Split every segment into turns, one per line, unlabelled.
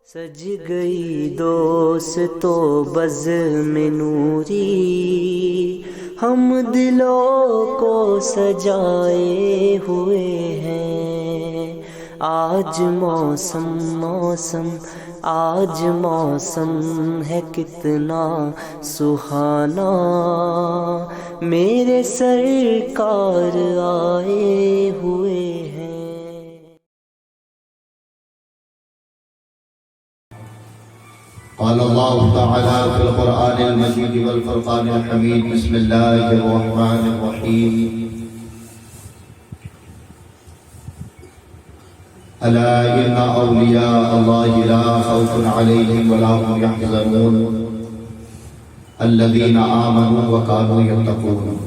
سج گئی دوستو بزم نوری، ہم دلوں کو سجائے ہوئے ہیں۔ آج موسم آج موسم ہے کتنا سہانا، میرے سرکار آئے ہوئے ہیں۔
قال الله تعالى في القرآن المجيد والفرقان الحميد بسم الله الرحمن الرحيم ألا إن أولياء الله لا خوف عليهم ولا هم يحزنون الذين آمنوا وكانوا يتقون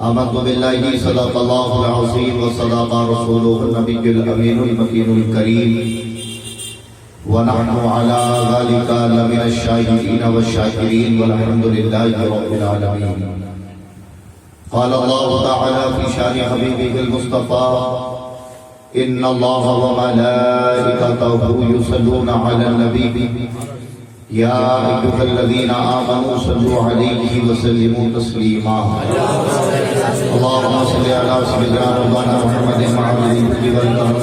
آمنت بالله صدق الله العظيم وصدق رسوله النبي الأمين المكين الكريم ونحن على ذلك لمن الشاهدين والشاكرين والحمد لله رب العالمين۔ قال الله تعالى في شان حبيبه المصطفى إن الله وملائكته يصلون على النبي يا أيها الذين آمنوا صلوا عليه وسلموا تسليما۔ اللهم صل على سيدنا مولانا محمد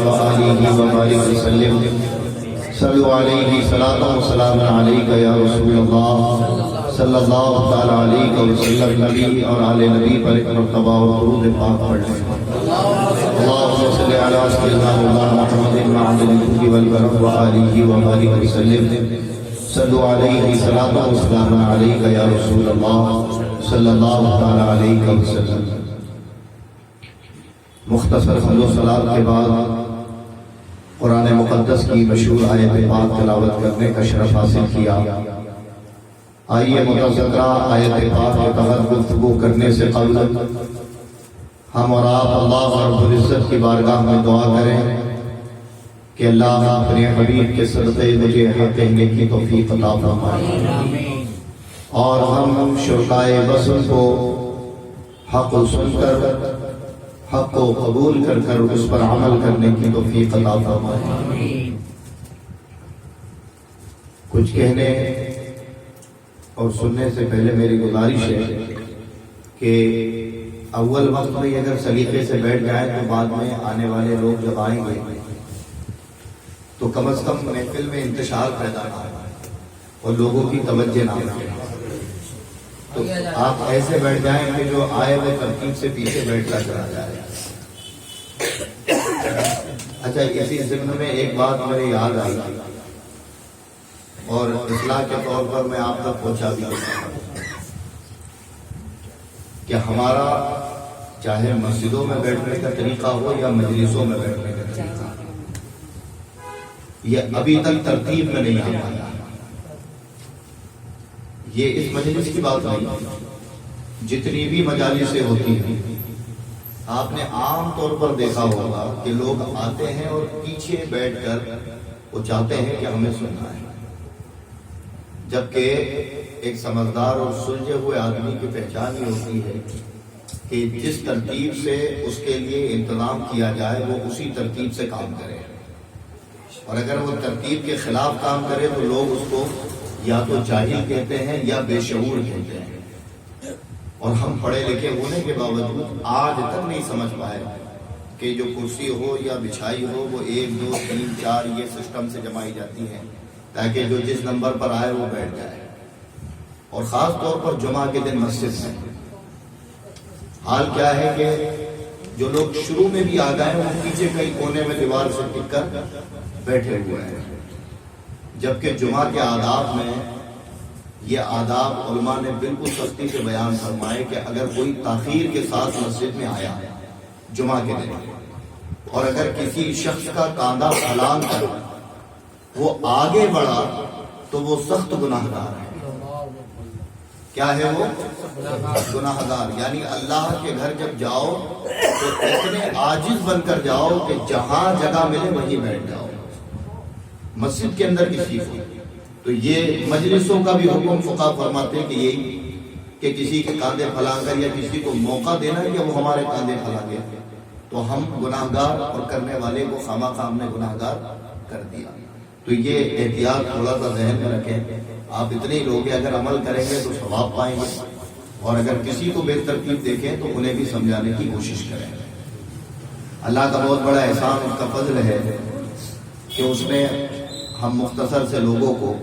وآله وبارك وسلم۔ صلو علیہ صلاۃ و سلام علیک یا رسول اللہ صلی اللہ تعالی علیہ وسلم۔ نبی اور آل نبی پر ایک مرتبہ اور درود پاک پڑھ لیں۔ اللہم صلی علی سیدنا مولانا محمد معدن الجود والبرکۃ وآلہ وبارک وسلم۔ صلو علیہ صلاۃ و سلام علیک یا رسول اللہ صلی اللہ تعالی علیہ وسلم۔ مختصر حمد و صلاۃ کے بعد قرآن مقدس کی مشہور آیت پاک تلاوت کرنے کا شرف حاصل کیا۔ آئیے متذکرہ آیت پاک کے تحت گفتگو کرنے سے قبل ہم اور آپ اللہ رب العزت کی بارگاہ میں دعا کریں کہ اللہ اپنے حبیب کے صدقے مجھے حق کہنے کی توفیق عطا فرمائے، اور ہم شرکائے وصل کو حق سن کر حق کو قبول کر کر اس پر عمل کرنے کی توفیق عطا فرمائے۔ کچھ کہنے اور سننے سے پہلے میری گزارش ہے کہ اول وقت میں اگر سلیقے سے بیٹھ جائیں تو بعد میں آنے والے لوگ جب آئیں گے تو کم از کم محفل میں انتشار پیدا نہ ہو اور لوگوں کی توجہ نہ ہو، تو آپ ایسے بیٹھ جائیں کہ جو آئے وہ ترتیب سے پیچھے بیٹھ کر چلا جائے۔ اچھا، اسی ضمن میں ایک بات میرے یاد آئی اور اصلاح کے طور پر میں آپ تک پہنچا بھی کہ ہمارا چاہے مسجدوں میں بیٹھنے کا طریقہ ہو یا مجلسوں میں بیٹھنے کا طریقہ، یہ ابھی تک ترتیب میں نہیں آیا۔ یہ اس مجلس کی بات نہیں، جتنی بھی مجالسیں ہوتی ہیں آپ نے عام طور پر دیکھا ہوگا کہ لوگ آتے ہیں اور پیچھے بیٹھ کر وہ چاہتے ہیں کہ ہمیں سننا ہے، جبکہ ایک سمجھدار اور سلجھے ہوئے آدمی کی پہچان ہی ہوتی ہے کہ جس ترتیب سے اس کے لیے انتظام کیا جائے وہ اسی ترتیب سے کام کرے، اور اگر وہ ترتیب کے خلاف کام کرے تو لوگ اس کو یا تو جاہل کہتے ہیں یا بے شعور کہتے ہیں۔ اور ہم پڑھے لکھے ہونے کے باوجود آج تک نہیں سمجھ پائے کہ جو کرسی ہو یا بچھائی ہو وہ 1 2 3 4 یہ سسٹم سے جمائی جاتی ہے تاکہ جو جس نمبر پر آئے وہ بیٹھ جائے، اور خاص طور پر جمعہ کے دن مسجد میں حال کیا ہے کہ جو لوگ شروع میں بھی آ گئے وہ پیچھے کئی کونے میں دیوار سے ٹک کر بیٹھے ہوئے ہیں، جبکہ جمعہ کے آداب میں یہ آداب علماء نے بالکل سختی سے بیان فرمائے کہ اگر کوئی تاخیر کے ساتھ مسجد میں آیا جمعہ کے دن اور اگر کسی شخص کا کاندھا پھلان کر وہ آگے بڑھا تو وہ سخت گناہ گار ہے۔ کیا ہے وہ؟ گناہ گار، یعنی اللہ کے گھر جب جاؤ تو اتنے عاجز بن کر جاؤ کہ جہاں جگہ ملے وہیں بیٹھ جاؤ، مسجد کے اندر کسی کو۔ تو یہ مجلسوں کا بھی حکم فقہ فرماتے ہیں کہ یہی کہ کسی کے کاندھے پھلا کر یا کسی کو موقع دینا کہ وہ ہمارے کاندھے پھلا دے، تو ہم گناہگار اور کرنے والے کو خواہ خواہ ہم نے گناہگار کر دیا۔ تو یہ احتیاط تھوڑا سا ذہن میں رکھیں. آپ اتنے ہی لوگ ہیں، اگر عمل کریں گے تو ثواب پائیں گے، اور اگر کسی کو بے ترتیب دیکھیں تو انہیں بھی سمجھانے کی کوشش کریں. اللہ کا بہت بڑا احسان، اس کا فضل ہے کہ اس نے ہم مختصر سے لوگوں کو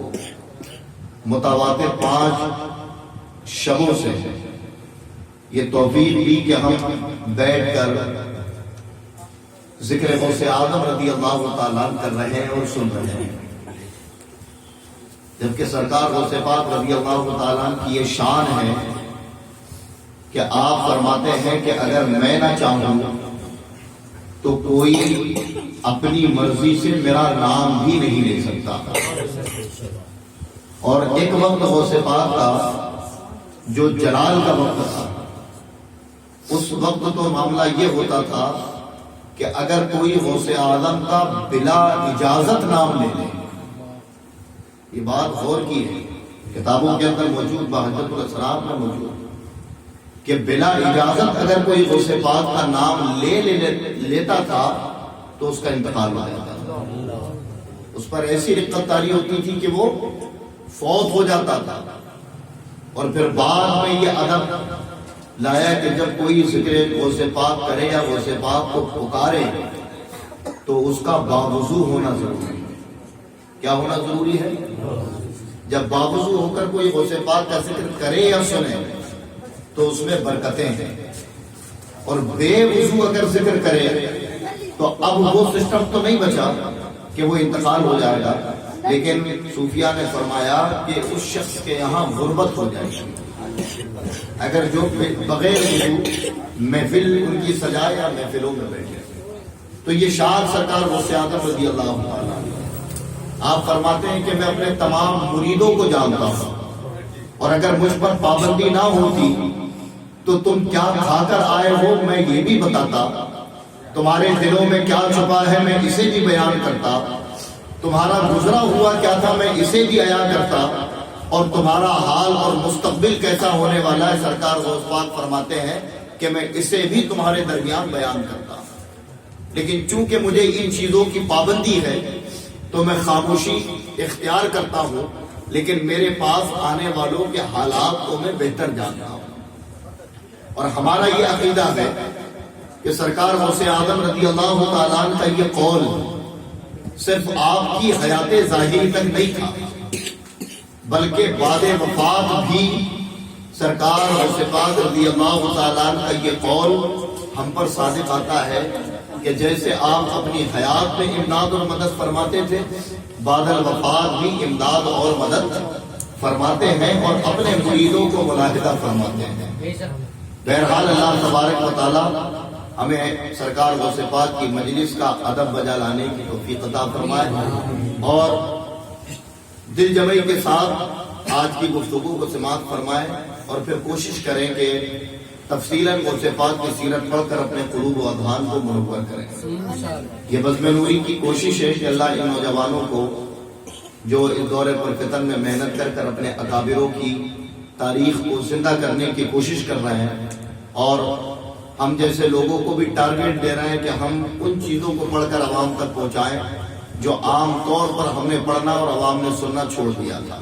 متواتر 5 شبوں سے یہ توفیق دی کہ ہم بیٹھ کر ذکر غوث اعظم رضی اللہ تعالیٰ عنہ کر رہے ہیں اور سن رہے ہیں، جبکہ سرکار غوث پاک رضی اللہ تعالیٰ عنہ کی یہ شان ہے کہ آپ فرماتے ہیں کہ اگر میں نہ چاہوں تو کوئی اپنی مرضی سے میرا نام بھی نہیں لے سکتا. اور ایک وقت غوث پاک کا جو جلال کا وقت تھا، اس وقت تو معاملہ یہ ہوتا تھا کہ اگر کوئی غوث اعظم کا بلا اجازت نام لے لے، یہ بات غور کی ہے، کتابوں کے اندر موجود، بحجت الاسرار میں موجود، کہ بلا اجازت اگر کوئی غوث پاک کا نام لیتا تھا تو اس کا انتقال ہو جاتا تھا. اس پر ایسی رقت طاری ہوتی تھی کہ وہ فوت ہو جاتا تھا. اور پھر بعد میں یہ ادب لایا کہ جب کوئی ذکر غوث پاک کرے یا غوث پاک کو پکارے تو اس کا باوضو ہونا ضروری ہے. کیا ہونا ضروری ہے؟ جب باوضو ہو کر کوئی غوث پاک کا ذکر کرے یا سنے تو اس میں برکتیں ہیں، اور بے وضو اگر ذکر کرے تو اب وہ سسٹم تو نہیں بچا کہ وہ انتقال ہو جائے گا، لیکن صوفیاء نے فرمایا کہ اس شخص کے یہاں غربت ہو جائے گی اگر جو بغیر وضو محفل ان کی سجائے یا محفلوں میں بیٹھے. تو یہ شان سرکار غوث اعظم رضی اللہ عنہ، آپ فرماتے ہیں کہ میں اپنے تمام مریدوں کو جانتا ہوں، اور اگر مجھ پر پابندی نہ ہوتی تو تم کیا کھا کر آئے ہو میں یہ بھی بتاتا، تمہارے دلوں میں کیا چھپا ہے میں اسے بھی بیان کرتا، تمہارا گزرا ہوا کیا تھا میں اسے بھی عیاں کرتا، اور تمہارا حال اور مستقبل کیسا ہونے والا ہے سرکار غوث پاک فرماتے ہیں کہ میں اسے بھی تمہارے درمیان بیان کرتا. لیکن چونکہ مجھے ان چیزوں کی پابندی ہے تو میں خاموشی اختیار کرتا ہوں، لیکن میرے پاس آنے والوں کے حالات کو میں بہتر جانتا ہوں. اور ہمارا یہ عقیدہ ہے کہ سرکار غوث اعظم رضی اللہ تعالیٰ عنہ کا یہ قول صرف آپ کی حیات ظاہری تک نہیں تھا، بلکہ بعد وفات بھی سرکار غوث پاک رضی اللہ تعالیٰ عنہ کا یہ قول ہم پر صادق آتا ہے کہ جیسے آپ اپنی حیات میں امداد اور مدد فرماتے تھے، بعد الوفات بھی امداد اور مدد فرماتے ہیں اور اپنے مریدوں کو ملاحظہ فرماتے ہیں. بہرحال اللہ تبارک و تعالی ہمیں سرکار غوث پاک کی مجلس کا ادب بجا لانے کی توفیق عطا فرمائے، اور دل جمعی کے ساتھ آج کی گفتگو کو سماعت فرمائے، اور پھر کوشش کریں کہ تفصیلاً غوث پاک کی سیرت پڑھ کر اپنے قلوب و اذہان کو منور کریں. یہ بزم نوری کی کوشش ہے کہ اللہ ان نوجوانوں کو جو اس دور پر فتن میں محنت کر کر اپنے اکابروں کی تاریخ کو زندہ کرنے کی کوشش کر رہے ہیں، اور ہم جیسے لوگوں کو بھی ٹارگٹ دے رہے ہیں کہ ہم ان چیزوں کو پڑھ کر عوام تک پہنچائیں جو عام طور پر ہم نے پڑھنا اور عوام نے سننا چھوڑ دیا تھا.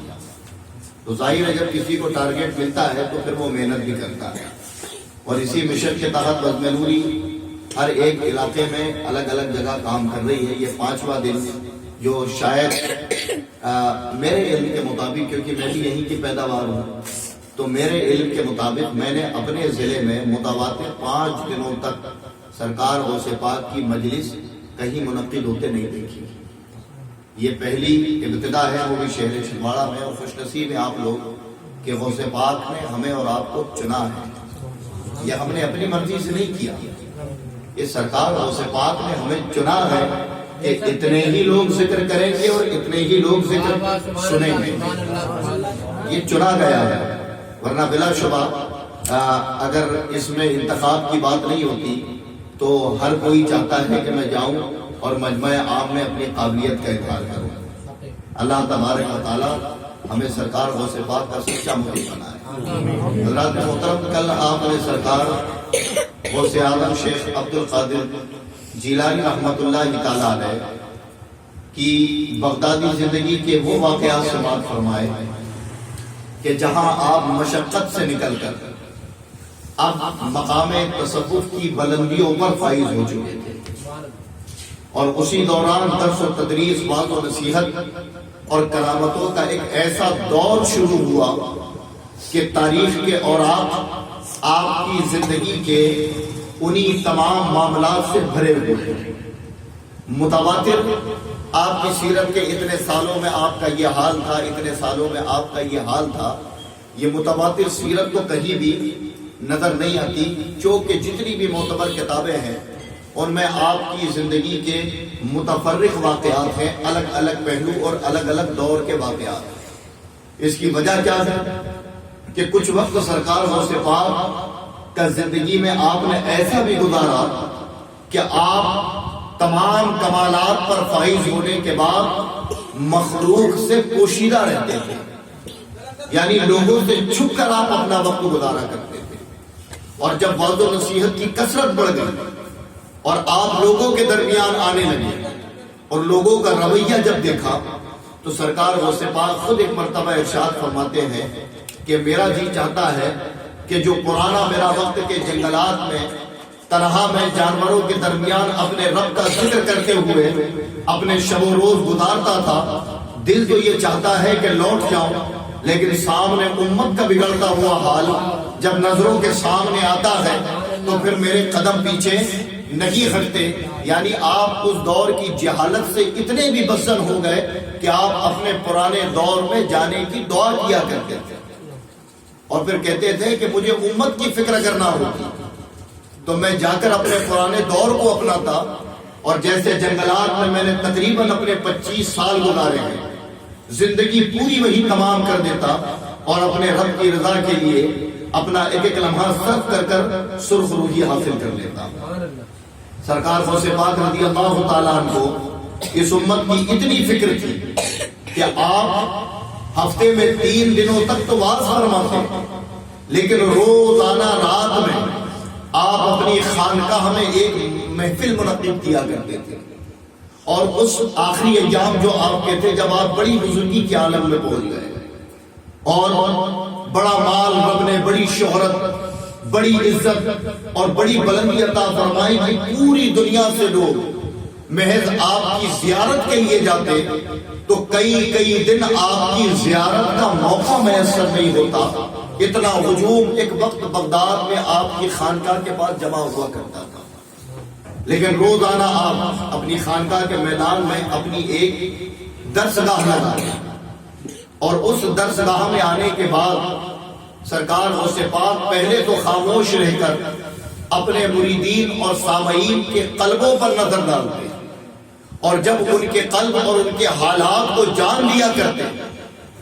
تو ظاہر ہے جب کسی کو ٹارگٹ ملتا ہے تو پھر وہ محنت بھی کرتا ہے، اور اسی مشن کے تحت بزم نوری ہر ایک علاقے میں الگ الگ جگہ کام کر رہی ہے. یہ 5واں دن جو شاید میرے علم کے مطابق، کیونکہ میں بھی یہیں کی پیداوار ہوں، تو میرے علم کے مطابق میں نے اپنے ضلع میں متواتر 5 دنوں تک سرکار غوث پاک کی مجلس کہیں منعقد ہوتے نہیں دیکھی. یہ پہلی ابتدا ہے، وہ بھی شہر چھندواڑہ میں، اور خوش نصیب ہیں آپ لوگ کہ غوث پاک نے ہمیں اور آپ کو چنا ہے. یہ ہم نے اپنی مرضی سے نہیں کیا، یہ سرکار غوث پاک نے ہمیں چنا ہے کہ اتنے ہی لوگ ذکر کریں گے اور اتنے ہی لوگ ذکر سنیں گے. یہ چنا گیا ہے، ورنہ بلا شبہ اگر اس میں انتخاب کی بات نہیں ہوتی تو ہر کوئی چاہتا ہے کہ میں جاؤں اور مجمع عام میں اپنی قابلیت کا اظہار کروں. اللہ تبارک و تعالی ہمیں سرکار غوث پاک کا سچا مرید بنائے. حضرات محترم، کل آپ نے سرکار غوث اعظم شیخ عبد القادر جیلانی رحمۃ اللہ تعالی علیہ کی بغدادی زندگی کے وہ واقعات سماعت فرمائے کہ جہاں آپ مشقت سے نکل کر اب مقام تصوف کی بلندیوں پر فائز ہو چکے تھے، اور اسی دوران درس و تدریس، وعظ و نصیحت اور کرامتوں کا ایک ایسا دور شروع ہوا کہ تاریخ کے اوراق آپ کی زندگی کے انہی تمام معاملات سے بھرے ہوئے ہیں۔ متواتر آپ کی سیرت کے اتنے سالوں میں آپ کا یہ حال تھا، اتنے سالوں میں آپ کا یہ حال تھا، یہ متواتر سیرت تو کہیں بھی نظر نہیں آتی، چونکہ جتنی بھی معتبر کتابیں ہیں ان میں آپ کی زندگی کے متفرق واقعات ہیں، الگ الگ پہلو اور الگ الگ دور کے واقعات۔ اس کی وجہ کیا ہے کہ کچھ وقت سرکار غوث پاک کا زندگی میں آپ نے ایسا بھی گزارا کہ آپ تمام کمالات پر فائز ہونے کے بعد مخلوق سے پوشیدہ رہتے تھے، یعنی لوگوں سے چھپ کر آپ اپنا وقت گزارا کرتے تھے۔ اور جب وعظ و نصیحت کی کثرت بڑھ گئی اور آپ لوگوں کے درمیان آنے لگے اور لوگوں کا رویہ جب دیکھا تو سرکار غوث پاک خود ایک مرتبہ ارشاد فرماتے ہیں کہ میرا جی چاہتا ہے کہ جو پرانا میرا وقت کے جنگلات میں تنہا میں جانوروں کے درمیان اپنے رب کا ذکر کرتے ہوئے اپنے شب و روز گزارتا تھا، دل تو یہ چاہتا ہے کہ لوٹ جاؤں، لیکن سامنے امت کا بگڑتا ہوا حال جب نظروں کے سامنے آتا ہے تو پھر میرے قدم پیچھے نہیں ہٹتے۔ یعنی آپ اس دور کی جہالت سے اتنے بھی بزن ہو گئے کہ آپ اپنے پرانے دور میں جانے کی دعا کیا کرتے تھے، اور پھر کہتے تھے کہ مجھے امت کی فکر کرنا ہوگی تو میں جا کر اپنے پرانے دور کو اپناتا، اور جیسے جنگلات میں نے تقریباً اپنے 25 سال گزارے ہیں، زندگی پوری وہی تمام کر دیتا اور اپنے رب کی رضا کے لیے اپنا ایک ایک لمحہ صرف کر کر سرخ روحی حاصل کر لیتا۔ سرکار غوث پاک رضی اللہ تعالیٰ عنہ کو اس امت کی اتنی فکر تھی کہ آپ ہفتے میں 3 دنوں تک تو واز فرماتے، لیکن روزانہ رات میں آپ اپنی خانقاہ میں ایک محفل منعقد کیا کرتے تھے، اور اس آخری ایام جو آپ کے تھے جب آپ بڑی بزرگی کے عالم میں پہنچ گئے اور بڑا مال رب نے، بڑی شہرت، بڑی عزت اور بڑی بلندی عطا فرمائی کہ پوری دنیا سے لوگ محض آپ کی زیارت کے لیے جاتے تو کئی دن آپ کی زیارت کا موقع میسر نہیں ہوتا، اتنا ہجوم ایک وقت بغداد میں آپ کی خانقاہ کے پاس جمع ہوا کرتا تھا۔ لیکن روزانہ آپ اپنی خانقاہ کے میدان میں اپنی ایک درسگاہ لگاتے، اور اس درسگاہ میں آنے کے بعد سرکار غوث پاک پہلے تو خاموش رہ کر اپنے مریدین اور سامعین کے قلبوں پر نظر ڈالتے، اور جب ان کے قلب اور ان کے حالات کو جان لیا کرتے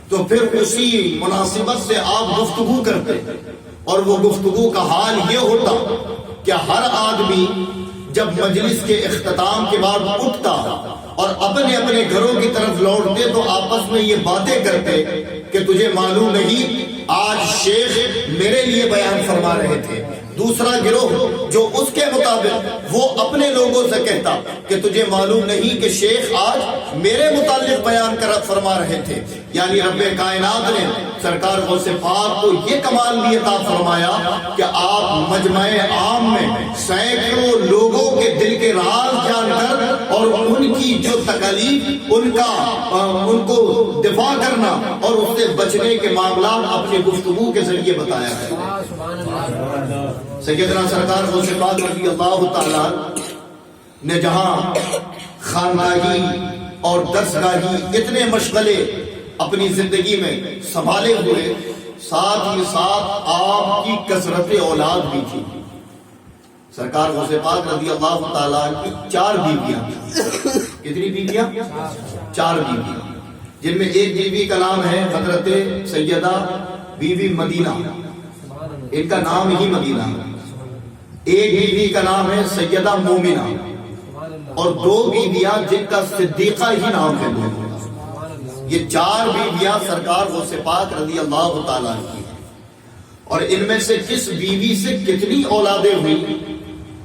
تو پھر اسی مناسبت سے آپ گفتگو کرتے، اور وہ گفتگو کا حال یہ ہوتا کہ ہر آدمی جب مجلس کے اختتام کے بعد اٹھتا اور اپنے اپنے گھروں کی طرف لوٹتے تو آپس میں یہ باتیں کرتے کہ تجھے معلوم نہیں آج شیخ میرے لیے بیان فرما رہے تھے۔ دوسرا گروہ جو اس کے مطابق وہ اپنے لوگوں سے کہتا کہ تجھے معلوم نہیں کہ شیخ آج میرے متعلق بیان فرما رہے تھے۔ یعنی رب کائنات نے سرکار غوث پاک کو یہ کمال بھی عطا فرمایا کہ آپ مجمع عام میں سینکڑوں لوگوں کے دل کے راز جان کر اور ان کی جو تکالیف ان کو دفاع کرنا اور اس سے بچنے کے معاملات اپنی گفتگو کے ذریعے بتایا ہے۔ سیدنا سرکار غوث پاک رضی اللہ تعالیٰ نے جہاں خانقاہی اور درسگاہی اتنے مشغلے اپنی زندگی میں سنبھالے ہوئے، ساتھ ہی ساتھ آپ کی کثرت اولاد بھی تھی۔ سرکار غوث پاک رضی اللہ تعالیٰ کی 4 بیویاں تھیں۔ کتنی بیویاں؟ 4 بیویاں، جن میں ایک بیوی کا نام ہے حضرت سیدہ بی بی مدینہ، ان کا نام ہی مدینہ ہے۔ ایک بیوی کا نام ہے سیدہ مومنہ، اور 2 بیویاں جن کا صدیقہ ہی نام ہے۔ یہ 4 بیویاں سرکار غوث پاک رضی اللہ تعالیٰ کی، اور ان میں سے کس بیوی سے کتنی اولادیں ہوئی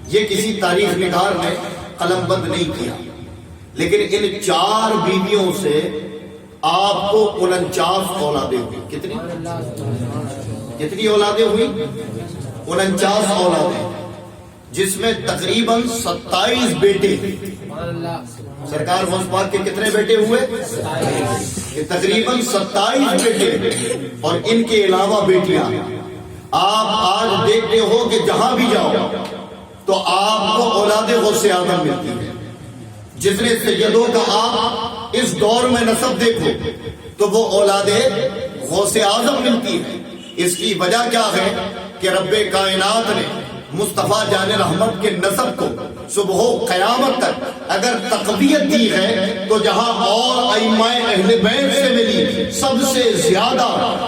یہ کسی تاریخ نگار نے قلم بند نہیں کیا، لیکن ان 4 بیویوں سے آپ کو 49 اولادیں ہوئی. کتنی اولادیں ہوئی؟ 49 اولادیں، جس میں تقریباً 27 بیٹے. سرکار غوث پاک کے کتنے بیٹے ہوئے؟ کہ تقریباً 27 بیٹے اور ان کے علاوہ بیٹیاں. آپ آج دیکھتے ہو کہ جہاں بھی جاؤ تو آپ کو اولاد غوث اعظم ملتی ہے. جتنے سیدوں کا آپ اس دور میں نسب دیکھو تو وہ اولاد غوث اعظم ملتی ہے. اس کی وجہ کیا ہے کہ رب کائنات نے مصطفیٰ جان رحمت کے نسب کو صبح و قیامت تک اگر تقویت دی ہے تو جہاں اور ائمہ اہل بیت سے ملی سب سے زیادہ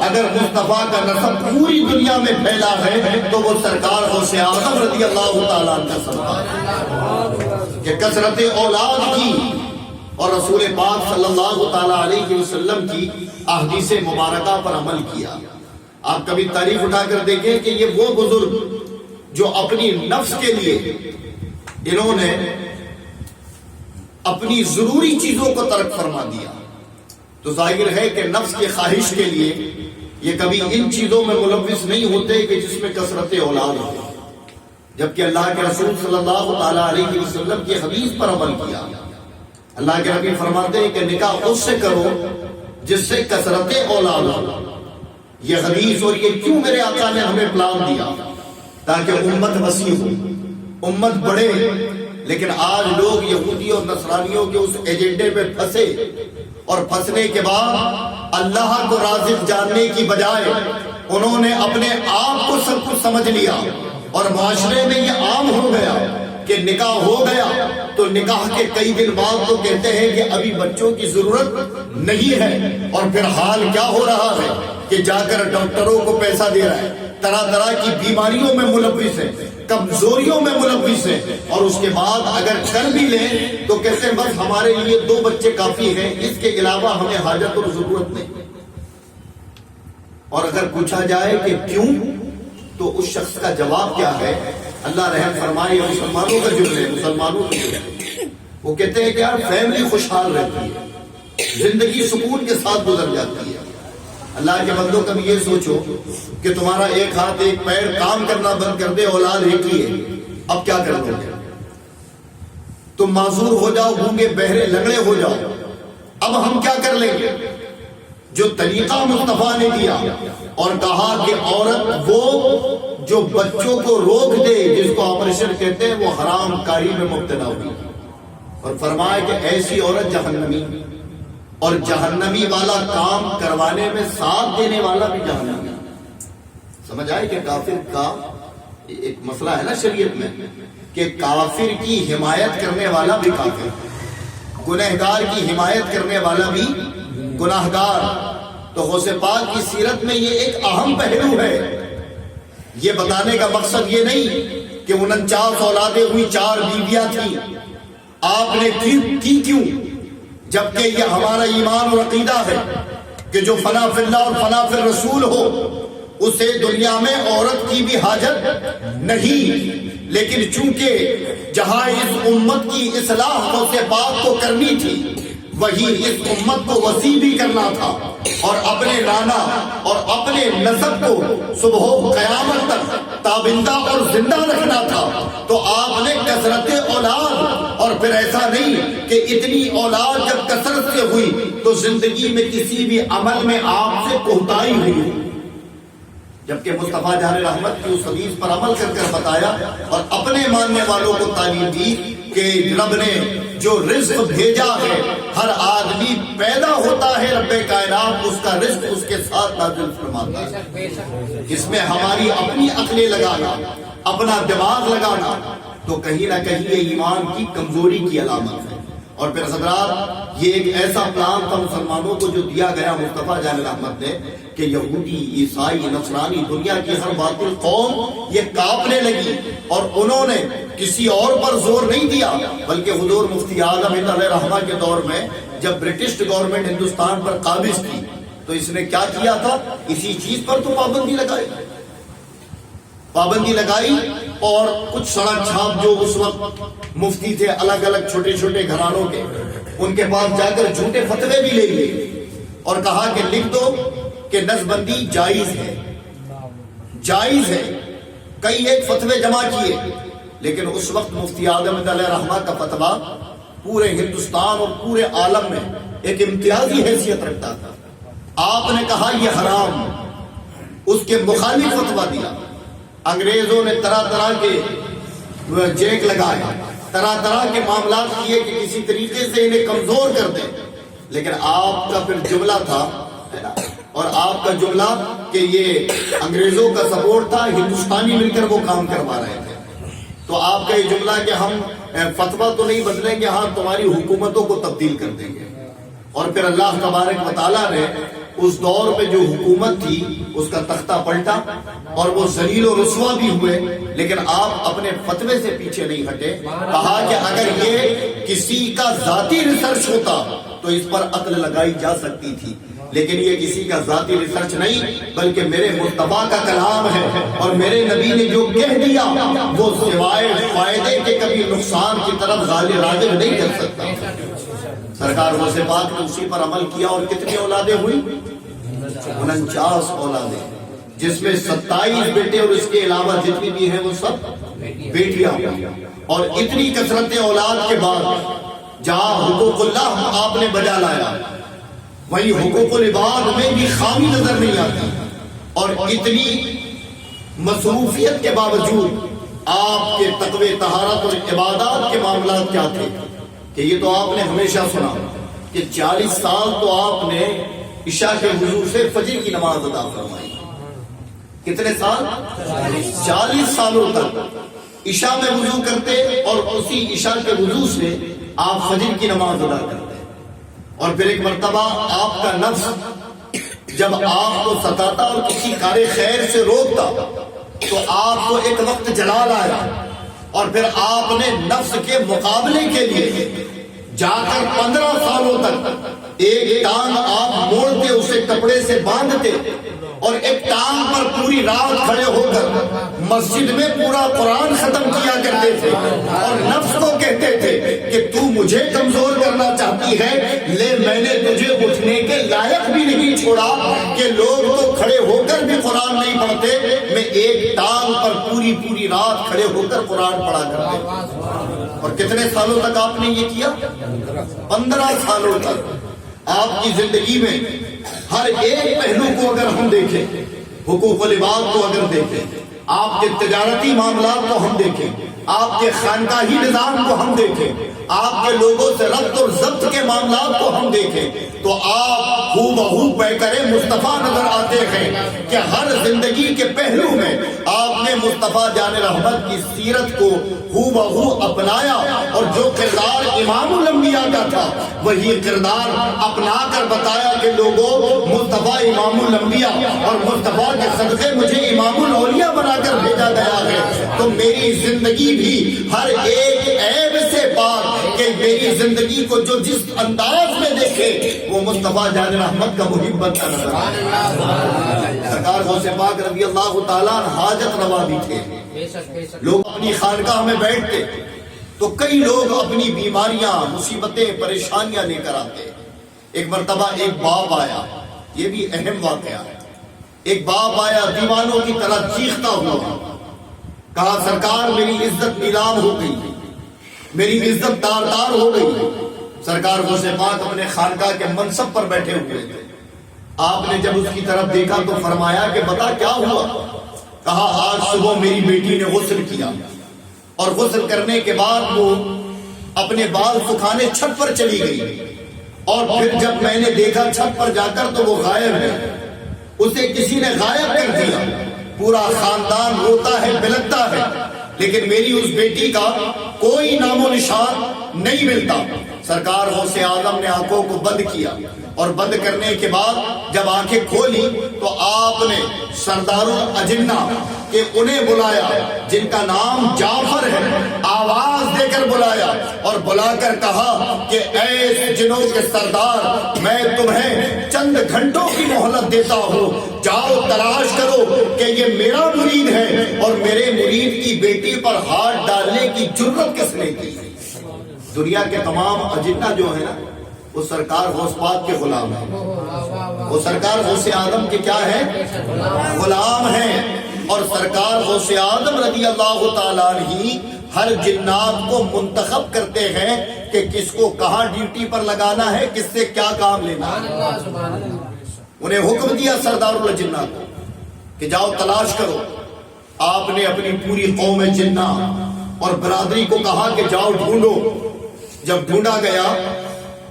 اگر مصطفیٰ کا نسب پوری دنیا میں پھیلا ہے تو وہ سرکار غوث اعظم رضی اللہ تعالیٰ عنہ کا صدقہ کہ کثرت اولاد کی اور رسول پاک صلی اللہ تعالیٰ علیہ وسلم کی احادیث مبارکہ پر عمل کیا. آپ کبھی تاریخ اٹھا کر دیکھیں کہ یہ وہ بزرگ جو اپنی نفس کے لیے انہوں نے اپنی ضروری چیزوں کو ترک فرما دیا. تو ظاہر ہے کہ نفس کی خواہش کے لیے یہ کبھی ان چیزوں میں ملوث نہیں ہوتے کہ جس میں کثرت اولاد ہو، جبکہ اللہ کے رسول صلی اللہ تعالیٰ علیہ وسلم کی حدیث پر عمل کیا. اللہ کے نبی فرماتے ہیں کہ نکاح اس سے کرو جس سے کثرت اولاد ہو. یہ حدیث اور یہ کیوں میرے آقا نے ہمیں پلان دیا؟ تاکہ امت وسیع ہو، امت بڑھے. لیکن آج لوگ یہودی اور نصرانیوں کے اس ایجنڈے پہ پھنسے اور پھنسنے کے بعد اللہ کو رازق جاننے کی بجائے انہوں نے اپنے آپ کو سب کچھ سمجھ لیا اور معاشرے میں یہ عام ہو گیا کہ نکاح ہو گیا تو نکاح کے کئی دن بعد تو کہتے ہیں کہ ابھی بچوں کی ضرورت نہیں ہے. اور پھر حال کیا ہو رہا ہے کہ جا کر ڈاکٹروں کو پیسہ دے رہا ہے، طرح طرح کی بیماریوں میں ملوث ہے، کمزوریوں میں ملوث ہے. اور اس کے بعد اگر کر بھی لیں تو کہتے ہیں بس ہمارے لیے 2 بچے کافی ہیں، اس کے علاوہ ہمیں حاجت اور ضرورت نہیں. اور اگر پوچھا جائے کہ کیوں تو اس شخص کا جواب کیا ہے؟ اللہ رحم فرمائے، مسلمانوں کا جرم ہے، مسلمانوں کا جرم ہے. وہ کہتے ہیں کہ یار فیملی خوشحال رہتی ہے، زندگی سکون کے ساتھ گزر جاتی ہے. اللہ کے بندوں کبھی یہ سوچو کہ تمہارا ایک ہاتھ ایک پیر کام کرنا بند کر دے، اولاد ایک ہی ہے، اب کیا کر لو گے؟ تم معذور ہو جاؤ، گونگے بہرے لنگڑے ہو جاؤ، اب ہم کیا کر لیں گے؟ جو طریقہ مصطفیٰ نے دیا اور کہا کہ عورت وہ جو بچوں کو روک دے، جس کو آپریشن کہتے ہیں، وہ حرام کاری میں مبتلا ہوئی. اور فرمایا کہ ایسی عورت جہنمی، اور جہنمی والا کام کروانے میں ساتھ دینے والا بھی جہنمی. سمجھ آئے کہ کافر کا ایک مسئلہ ہے نا شریعت میں کہ کافر کی حمایت کرنے والا بھی کافر، گنہگار کی حمایت کرنے والا بھی گناہگار. تو غوث پاک کی سیرت میں یہ ایک اہم پہلو ہے. یہ بتانے کا مقصد یہ نہیں کہ 49 اولادیں ہوئی، 4 بیویاں تھیں، آپ نے کی کیوں؟ جبکہ یہ ہمارا ایمان اور عقیدہ ہے کہ جو فنا فی اللہ اور فنا فی الرسول ہو اسے دنیا میں عورت کی بھی حاجت نہیں. لیکن چونکہ جہاں اس امت کی اصلاح غوث پاک کو کرنی تھی وہی اس امت کو وسیع بھی کرنا تھا اور اپنے نانا اور اپنے نسب کو صبح و قیامت تک تابندہ اور زندہ رکھنا تھا. تو آپ نے کثرت اولاد، اور پھر ایسا نہیں کہ اتنی اولاد جب کثرت سے ہوئی تو زندگی میں کسی بھی عمل میں آپ سے کوتاہی ہوئی، جبکہ مصطفیٰ جان رحمت کی اس حدیث پر عمل کر بتایا اور اپنے ماننے والوں کو تعلیم دی کہ رب نے جو رزق بھیجا ہے، ہر آدمی پیدا ہوتا ہے، رب کائنات اس کا رزق اس کے ساتھ نازل فرماتا ہے. اس میں ہماری اپنی عقلیں لگانا، اپنا دماغ لگانا تو کہیں نہ کہیں یہ ایمان کی کمزوری کی علامت ہے. اور پھر حضرات یہ ایک ایسا پلان تھا مسلمانوں کو جو دیا گیا مصطفیٰ جان رحمت نے کہ یہودی، عیسائی، نصرانی، دنیا کی ہر باطل قوم یہ کانپنے لگی اور انہوں نے کسی اور پر زور نہیں دیا بلکہ حضور مفتی اعظم علیہ رحمہ کے دور میں جب برٹش گورنمنٹ ہندوستان پر قابض تھی تو اس نے کیا کیا تھا؟ اسی چیز پر تو پابندی لگائی اور کچھ سڑک چھاپ جو اس وقت مفتی تھے الگ الگ چھوٹے چھوٹے گھرانوں کے ان کے پاس جا کر جھوٹے فتوے بھی لے لیے اور کہا کہ لکھ دو کہ نسبندی جائز ہے، جائز ہے۔ کئی ایک فتوے جمع کیے، لیکن اس وقت مفتی اعظم علیہ رحمہ کا فتویٰ پورے ہندوستان اور پورے عالم میں ایک امتیازی حیثیت رکھتا تھا۔ آپ نے کہا یہ حرام، اس کے مخالف فتویٰ دیا۔ انگریزوں نے طرح طرح کے جیک لگائے، طرح طرح کے معاملات کیے کہ کسی طریقے سے انہیں کمزور کر دیں، لیکن آپ کا پھر جملہ تھا اور آپ کا جملہ کہ یہ انگریزوں کا سپورٹ تھا، ہندوستانی مل کر وہ کام کروا رہے تھے۔ تو آپ کا یہ جملہ کہ ہم فتویٰ تو نہیں بدلیں گے، ہاں تمہاری حکومتوں کو تبدیل کر دیں گے۔ اور پھر اللہ تبارک و تعالیٰ نے اس دور پہ جو حکومت تھی اس کا تختہ پلٹا اور وہ ذلیل و رسوا بھی ہوئے، لیکن آپ اپنے فتوے سے پیچھے نہیں ہٹے۔ کہا کہ اگر یہ کسی کا ذاتی ریسرچ ہوتا تو اس پر عقل لگائی جا سکتی تھی، لیکن یہ کسی کا ذاتی ریسرچ نہیں بلکہ میرے مصطفیٰ کا کلام ہے، اور میرے نبی نے جو کہہ دیا وہ سوائے فائدے کے کبھی نقصان کی طرف راغب نہیں کر سکتا۔ سرکار غوث پاک نے اسی پر عمل کیا، اور کتنی اولادیں ہوئی؟ 49 اولادیں، جس میں 27 بیٹے اور اس کے علاوہ جتنی بھی ہیں وہ سب بیٹیاں ہوئی۔ اور اتنی کثرت اولاد کے بعد جہاں حقوق اللہ آپ نے بجا لایا، وہی حقوق العباد میں بھی خامی نظر نہیں آتی۔ اور اتنی مصروفیت کے باوجود آپ کے تقوی، طہارت اور عبادات کے معاملات کیا تھے کہ یہ تو آپ نے ہمیشہ سنا کہ 40 سال تو آپ نے عشاء کے وضو سے فجر کی نماز ادا فرمائی۔ کتنے سال؟ 40 سالوں تک عشاء میں وضو کرتے اور اسی عشاء کے وضو سے آپ فجر کی نماز ادا کرتے۔ اور پھر ایک مرتبہ آپ کا نفس جب آپ کو ستاتا اور کسی کار خیر سے روکتا تو آپ کو ایک وقت جلال آیا، اور پھر آپ نے نفس کے مقابلے کے لیے جا کر 15 سالوں تک ایک ٹانگ آپ موڑتے، اسے کپڑے سے باندھتے، اور ایک ٹانگ پر پوری رات کھڑے ہو کر مسجد میں پورا قرآن ختم کیا کرتے تھے، اور نفس کو کہتے تھے کہ تو مجھے کمزور کرنا چاہتی ہے، لے میں نے تجھے اٹھنے کے لائق بھی نہیں چھوڑا کہ لوگ تو کھڑے ہو کر بھی قرآن نہیں پڑھتے، میں ایک ٹانگ پر پوری رات کھڑے ہو کر قرآن پڑھا کرتے۔ اور کتنے سالوں تک آپ نے یہ کیا؟ 15 سالوں تک۔ آپ کی زندگی میں ہر ایک پہلو کو اگر ہم دیکھیں، حقوق العباد کو اگر دیکھیں، آپ کے تجارتی معاملات کو ہم دیکھیں، آپ کے خانقاہی نظام کو ہم دیکھیں، آپ کے لوگوں سے ربط اور ضبط کے معاملات کو ہم دیکھیں، تو آپ ہو بہو پیکر مصطفیٰ نظر آتے ہیں کہ ہر زندگی کے پہلو میں آپ نے مصطفیٰ جان رحمت کی سیرت کو ہو بہو اپنایا، اور جو کردار امام الانبیاء کا تھا وہی کردار اپنا کر بتایا کہ لوگوں مصطفیٰ امام الانبیاء، اور مصطفیٰ کے صدقے مجھے امام الاولیاء بنا کر بھیجا گیا ہے۔ تو میری زندگی بھی ہر ایک عیب سے پاک کہ میری زندگی کو جو جس انداز میں دیکھے وہ مصطفیٰ جان رحمت کا محب بنتا نظر آئے۔ سرکار غوث پاک رضی اللہ تعالیٰ حاجت روا بھی تھے۔ لوگ اپنی خانقاہ میں بیٹھتے تو کئی لوگ اپنی بیماریاں، مصیبتیں، پریشانیاں لے کر آتے۔ ایک مرتبہ ایک باپ آیا، یہ بھی اہم واقعہ ہے۔ ایک باپ آیا دیوانوں کی طرح چیختا ہوا، کہا سرکار میری عزت نیلام ہو گئی، میری عزت تار تار ہو گئی۔ سرکار غوث پاک اپنے خانقاہ کے منصب پر بیٹھے ہوئے تھے۔ آپ نے جب اس کی طرف دیکھا تو فرمایا کہ بتا کیا ہوا؟ کہا آج صبح میری بیٹی نے غسل کیا، اور غسل کرنے کے بعد وہ اپنے بال سکھانے چھت پر چلی گئی، اور پھر جب میں نے دیکھا چھت پر جا کر تو وہ غائب ہے، اسے کسی نے غائب کر دیا۔ پورا خاندان روتا ہے، بلکتا ہے، لیکن میری اس بیٹی کا کوئی نام و نشان نہیں ملتا۔ سرکار غوث اعظم نے آنکھوں کو بند کیا، اور بند کرنے کے بعد جب آنکھیں کھولی تو آپ نے سرداروں اجنہ کہ انہیں بلایا جن کا نام جعفر ہے، آواز دے کر بلایا اور بلا کر کہا کہ اے جنوں کے سردار، میں تمہیں چند گھنٹوں کی مہلت دیتا ہوں، جاؤ تلاش کرو کہ یہ میرا مرید ہے، اور میرے مرید کی بیٹی پر ہاتھ ڈالنے کی جرت کس نے کی۔ دنیا کے تمام اجنہ جو ہے نا وہ سرکار غوث پاک کے غلام ہیں، وہ سرکار غوث آدم کے کیا ہیں؟ غلام ہیں۔ اور سرکار غوث آدم رضی اللہ تعالیٰ عنہ ہر جنات کو منتخب کرتے ہیں کہ کس کو کہاں ڈیوٹی پر لگانا ہے، کس سے کیا کام لینا ہے۔ انہیں حکم دیا سردار الجنات کو کہ جاؤ تلاش کرو۔ آپ نے اپنی پوری قوم جنہ اور برادری کو کہا کہ جاؤ ڈھونڈو۔ جب ڈھونڈا گیا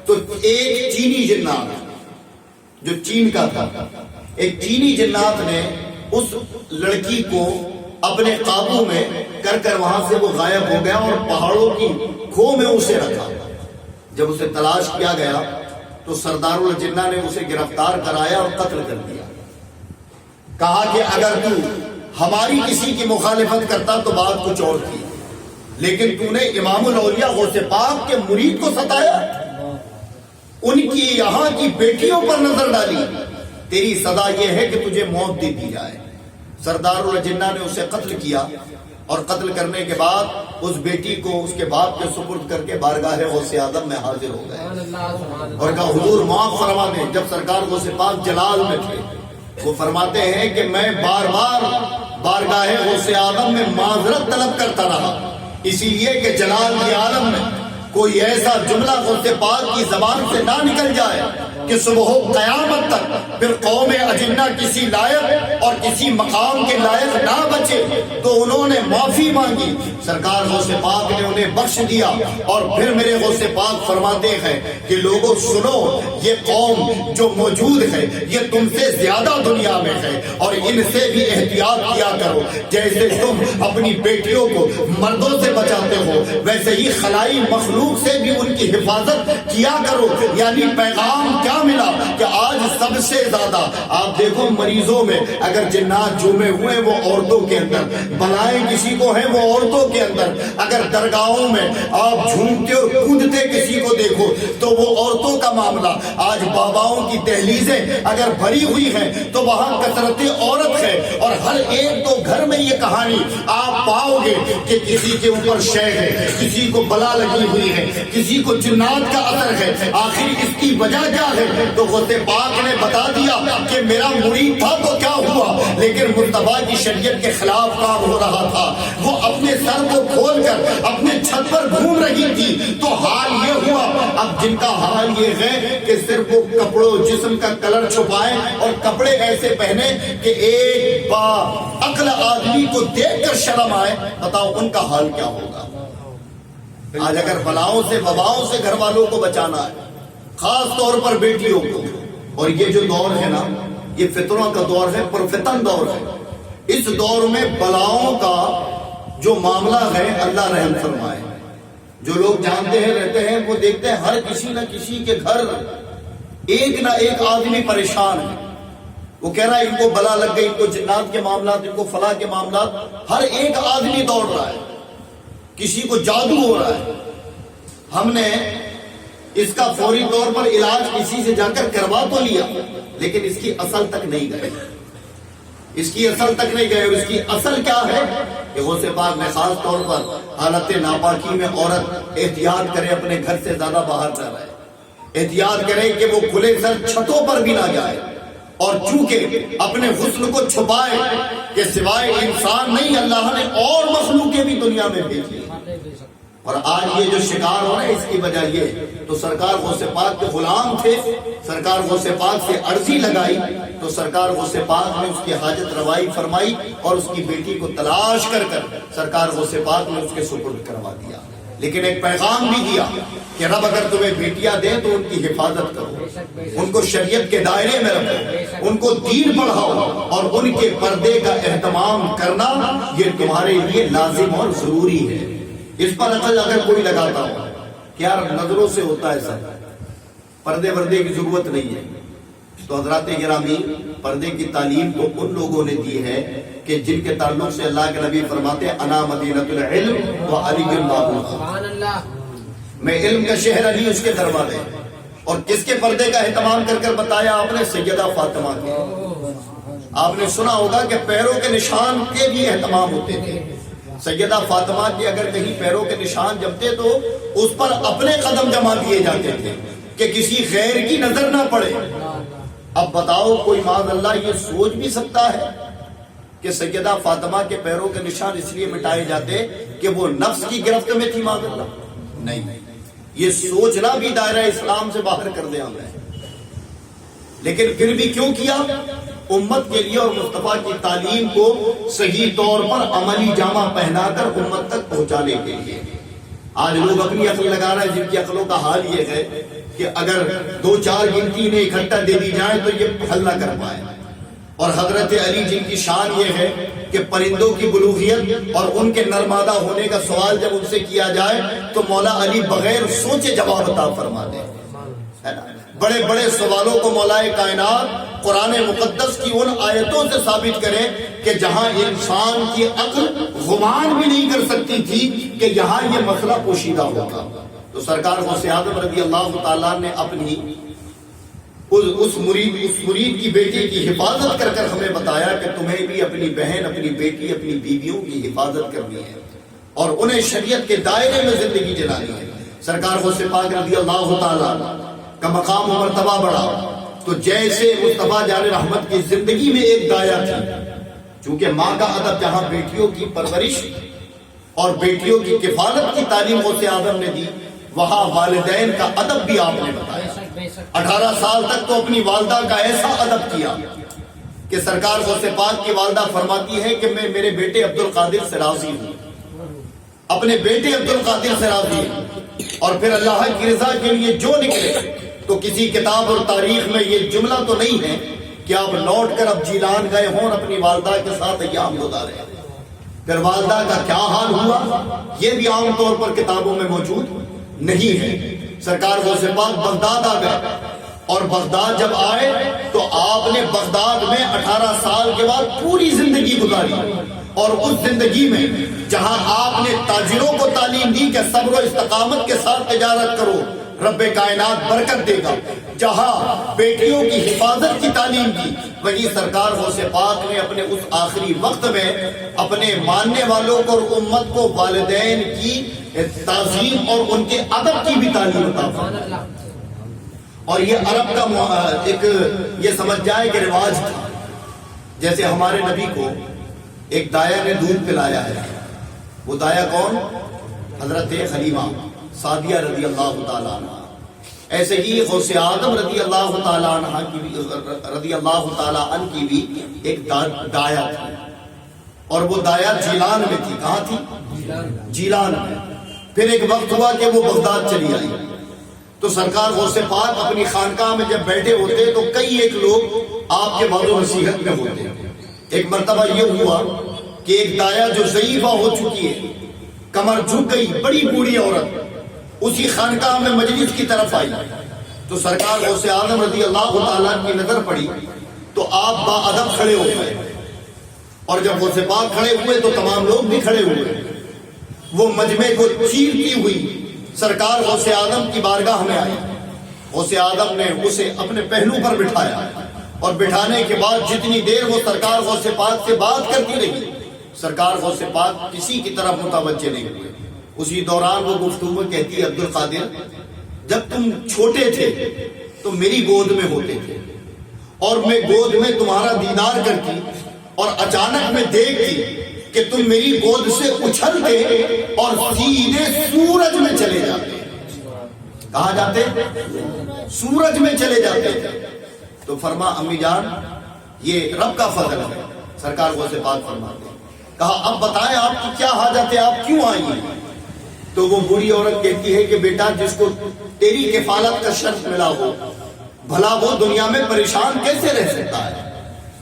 تو ایک چینی جنات جو چین کا تھا، ایک چینی جنات نے اس لڑکی کو اپنے قابو میں کر وہاں سے وہ غائب ہو گیا اور پہاڑوں کی کھو میں اسے رکھا۔ جب اسے تلاش کیا گیا تو سردار الجنہ نے اسے گرفتار کرایا اور قتل کر دیا۔ کہا کہ اگر تو ہماری کسی کی مخالفت کرتا تو بات کچھ اور تھی، لیکن تو نے امام الاولیاء غوث پاک کے مرید کو ستایا، ان کی یہاں کی بیٹیوں پر نظر ڈالی، تیری سزا یہ ہے کہ تجھے موت دے دی جائے۔ سردار الجنہ نے اسے قتل کیا اور قتل کرنے کے بعد اس بیٹی کو اس کے باپ کے سپرد کر کے بارگاہ غوث آدم میں حاضر ہو گئے اور کہا حضور معاف فرما دیں۔ جب سرکار غوث پاک جلال میں تھے وہ فرماتے ہیں کہ میں بار بار بارگاہ غوث آدم میں معذرت طلب کرتا رہا، اسی لیے کہ جلال کے عالم میں کوئی ایسا جملہ غوث پاک کی زبان سے نہ نکل جائے کہ صبح و قیامت تک پھر قوم اجنہ کسی لائق اور کسی مقام کے لائق نہ بچے۔ تو انہوں نے معافی مانگی، سرکار غوث پاک نے انہیں بخش دیا۔ اور پھر میرے غوث پاک فرماتے ہیں کہ لوگوں سنو، یہ قوم جو موجود ہے یہ تم سے زیادہ دنیا میں ہے اور ان سے بھی احتیاط کیا کرو۔ جیسے تم اپنی بیٹیوں کو مردوں سے بچاتے ہو ویسے ہی خلائی مخلوق سے بھی ان کی حفاظت کیا کرو۔ یعنی پیغام کیا ملا کہ آج سب سے زیادہ آپ دیکھو مریضوں میں اگر جنات جمے ہوئے وہ عورتوں کے اندر، بلائیں کسی کو ہیں وہ عورتوں کے اندر، اگر درگاہوں میں آپ جھومتے اور کودتے کسی کو دیکھو تو وہ عورتوں کا معاملہ۔ آج باباؤں کی دہلیزیں اگر بھری ہوئی ہیں تو وہاں کثرت عورت ہے، اور ہر ایک تو گھر میں یہ کہانی آپ پاؤ گے کہ کسی کے اوپر شے ہے، کسی کو بلا لگی ہوئی ہے، کسی کو جنات کا اثر ہے۔ آخر اس کی وجہ کیا ہے؟ تو غوث پاک نے بتا دیا کہ میرا مرید تھا تو کیا ہوا، لیکن مصطفیٰ کی شریعت کے خلاف کام ہو رہا تھا۔ وہ اپنے سر کو کھول کر اپنے چھت پر گھوم رہی تھی تو حال یہ ہوا۔ اب جن کا حال یہ ہے کہ صرف وہ کپڑوں جسم کا کلر چھپائے اور کپڑے ایسے پہنے کہ ایک با عقل آدمی کو دیکھ کر شرم آئے، بتاؤ ان کا حال کیا ہوگا۔ آج اگر بلاؤں سے وباؤں سے گھر والوں کو بچانا ہے، خاص طور پر بیٹیوں کو، اور یہ جو دور ہے نا یہ فتنوں کا دور ہے، پرفتن دور ہے، اس دور میں بلاؤں کا جو معاملہ ہے اللہ رحم فرمائے۔ جو لوگ جانتے ہیں رہتے ہیں وہ دیکھتے ہیں ہر کسی نہ کسی کے گھر ایک نہ ایک آدمی پریشان ہے۔ وہ کہہ رہا ہے ان کو بلا لگ گئی، ان کو جنات کے معاملات، ان کو فلاں کے معاملات، ہر ایک آدمی دوڑ رہا ہے، کسی کو جادو ہو رہا ہے۔ ہم نے اس کا فوری طور پر علاج کسی سے جا کر کروا تو لیا، لیکن اس کی اصل تک نہیں گئے، اس کی اصل تک نہیں گئے۔ اور اس کی اصل کیا ہے کہ غوث پاک نے خاص طور پر حالت ناپاکی میں عورت احتیاط کرے، اپنے گھر سے زیادہ باہر نہ رہے، احتیاط کرے کہ وہ کھلے سر چھتوں پر بھی نہ جائے، اور چونکہ اپنے غسل کو چھپائے کہ سوائے انسان نہیں اللہ نے اور مخلوقیں بھی دنیا میں بھیجی۔ اور آج یہ جو شکار ہو رہا ہے اس کی وجہ یہ، تو سرکار غوث پاک کے غلام تھے، سرکار غوث پاک سے عرضی لگائی تو سرکار غوث پاک نے اس کی حاجت روائی فرمائی اور اس کی بیٹی کو تلاش کر سرکار غوث پاک نے اس کے سپرد کروا دیا۔ لیکن ایک پیغام بھی دیا کہ رب اگر تمہیں بیٹیاں دے تو ان کی حفاظت کرو، ان کو شریعت کے دائرے میں رکھو، ان کو دین پڑھاؤ، اور ان کے پردے کا اہتمام کرنا یہ تمہارے لیے لازم اور ضروری ہے۔ اس پر عقل اگر کوئی لگاتا ہو کہ یار نظروں سے ہوتا ہے سب، پردے وردے کی ضرورت نہیں ہے، تو حضرات گرامی پردے کی تعلیم تو ان لوگوں نے دی ہے کہ جن کے تعلق سے اللہ کے نبی فرماتے ہیں انا مدینۃ العلم و علی باب الخیر، میں علم کا شہر علی اس کے دروازے۔ اور کس کے پردے کا اہتمام کر بتایا آپ نے؟ سیدہ فاطمہ کے۔ آپ نے سنا ہوگا کہ پیروں کے نشان کے بھی اہتمام ہوتے تھے۔ سیدہ فاطمہ کی اگر کہیں پیروں کے نشان جمتے تو اس پر اپنے قدم جما دیے جاتے تھے کہ کسی غیر کی نظر نہ پڑے۔ اب بتاؤ کوئی معاذ اللہ یہ سوچ بھی سکتا ہے کہ سیدہ فاطمہ کے پیروں کے نشان اس لیے مٹائے جاتے کہ وہ نفس کی گرفت میں تھی؟ معاذ اللہ نہیں، یہ سوچنا بھی دائرہ اسلام سے باہر کر دیا ہے۔ لیکن پھر بھی کیوں کیا؟ امت کے لیے اور مصطفیٰ کی تعلیم کو صحیح طور پر عملی جامہ پہنا کر امت تک پہنچانے کے لیے۔ آج لوگ اپنی عقل لگا رہے ہیں، جن کی عقلوں کا حال یہ ہے کہ اگر 2-4 گنتی میں اکٹھا دے دی جائے تو یہ حل نہ کر پائے۔ اور حضرت علی جن کی شان یہ ہے کہ پرندوں کی بلوغیت اور ان کے نرمادہ ہونے کا سوال جب ان سے کیا جائے تو مولا علی بغیر سوچے جواب عطا فرماتے ہیں۔ بڑے بڑے سوالوں کو مولا کائنات قرآن مقدس کی ان آیتوں سے ثابت کریں کہ جہاں انسان کی عقل گمان بھی نہیں کر سکتی تھی کہ یہاں یہ مسئلہ پوشیدہ ہوگا، تو سرکار غوث اعظم رضی اللہ تعالیٰ نے اپنی اس مرید کی بیٹی کی حفاظت کر کر ہمیں بتایا کہ تمہیں بھی اپنی بہن، اپنی بیٹی، اپنی بیویوں کی حفاظت کرنی ہے اور انہیں شریعت کے دائرے میں زندگی جلانی ہے۔ سرکار غوث پاک رضی اللہ تعالیٰ کا مقام و مرتبہ بڑھا تو جیسے مصطفیٰ جان رحمت کی زندگی میں ایک دایا تھی، چونکہ ماں کا ادب جہاں بیٹیوں کی پرورش اور بیٹیوں کی کفالت کی تعلیم غوث اعظم نے دی، وہاں والدین کا ادب بھی آپ نے بتایا۔ 18 سال تک تو اپنی والدہ کا ایسا ادب کیا کہ سرکار غوث پاک کی والدہ فرماتی ہے کہ میں میرے بیٹے عبد القادر سے راضی ہوں، اپنے بیٹے عبد القادر سے راضی ہوں، اور پھر اللہ کی رضا کے لیے جو نکلے۔ تو کسی کتاب اور تاریخ میں یہ جملہ تو نہیں ہے کہ آپ لوٹ کر اب جیلان گئے ہوں اور اپنی والدہ کے ساتھ ایام گزارے۔ پھر والدہ کا کیا حال ہوا یہ بھی عام طور پر کتابوں میں موجود نہیں ہے۔ سرکار غوث پاک بغداد آ گئے، اور بغداد جب آئے تو آپ نے بغداد میں 18 سال کے بعد پوری زندگی گزاری، اور اس زندگی میں جہاں آپ نے تاجروں کو تعلیم دی کہ صبر و استقامت کے ساتھ تجارت کرو، رب کائنات برکت دے گا، جہاں بیٹیوں کی حفاظت کی تعلیم دی، وہی سرکار غوث پاک نے اپنے اس آخری وقت میں اپنے ماننے والوں کو اور امت کو والدین کی تعظیم اور ان کے ادب کی بھی تعلیم عطا فرمائی۔ اور یہ عرب کا ایک یہ سمجھ جائے کہ رواج تھا، جیسے ہمارے نبی کو ایک دایا نے دودھ پلایا ہے، وہ دایا کون؟ حضرت حلیمہ سعدیہ رضی اللہ تعالیٰ عنہ۔ ایسے ہی غوث اعظم رضی اللہ تعالیٰ عنہ کی بھی ایک دایا تھی، اور وہ دایا جیلان میں تھی۔ کہاں تھی؟ جیلان میں۔ پھر ایک وقت ہوا کہ وہ بغداد چلی آئی، تو سرکار غوث پاک اپنی خانقاہ میں جب بیٹھے ہوتے تو کئی ایک لوگ آپ کے بعض و نصیحت میں ہوتے۔ ایک مرتبہ یہ ہوا کہ ایک دایا جو ضعیفہ ہو چکی ہے، کمر جھک گئی، بڑی بوڑھی عورت، اسی خانقاہ میں مجلس کی طرف آئی، تو سرکار غوث اعظم رضی اللہ تعالیٰ کی نظر پڑی تو آپ با ادب کھڑے ہو گئے، اور جب غوث پاک کھڑے ہوئے تو تمام لوگ بھی کھڑے ہوئے۔ وہ مجمع کو چیرتی ہوئی سرکار غوث اعظم کی بارگاہ میں آئی۔ غوث اعظم نے اسے اپنے پہلو پر بٹھایا، اور بٹھانے کے بعد جتنی دیر وہ سرکار غوث پاک سے بات کرتی رہی، سرکار غوث پاک کسی کی طرف متوجہ نہیں ہوئے۔ اسی دوران وہ گفتگو میں کہتی ہے، عبد القادر جب تم چھوٹے تھے تو میری گود میں ہوتے تھے، اور میں گود میں تمہارا دیدار کرتی، اور اچانک میں دیکھتی کہ تم میری گود سے اچھلتے اور سیدھے سورج میں چلے جاتے۔ کہاں جاتے؟ سورج میں چلے جاتے۔ تو فرما امی جان یہ رب کا فضل ہے۔ سرکار غوث پاک فرماتے ہیں، کہا اب بتائیں آپ کی کیا حاجت ہے، آپ کیوں آئی ہیں؟ تو وہ بوڑھی عورت کہتی ہے کہ بیٹا جس کو تیری کفالت کا شرف ملا ہو، بھلا وہ دنیا میں پریشان کیسے رہ سکتا ہے؟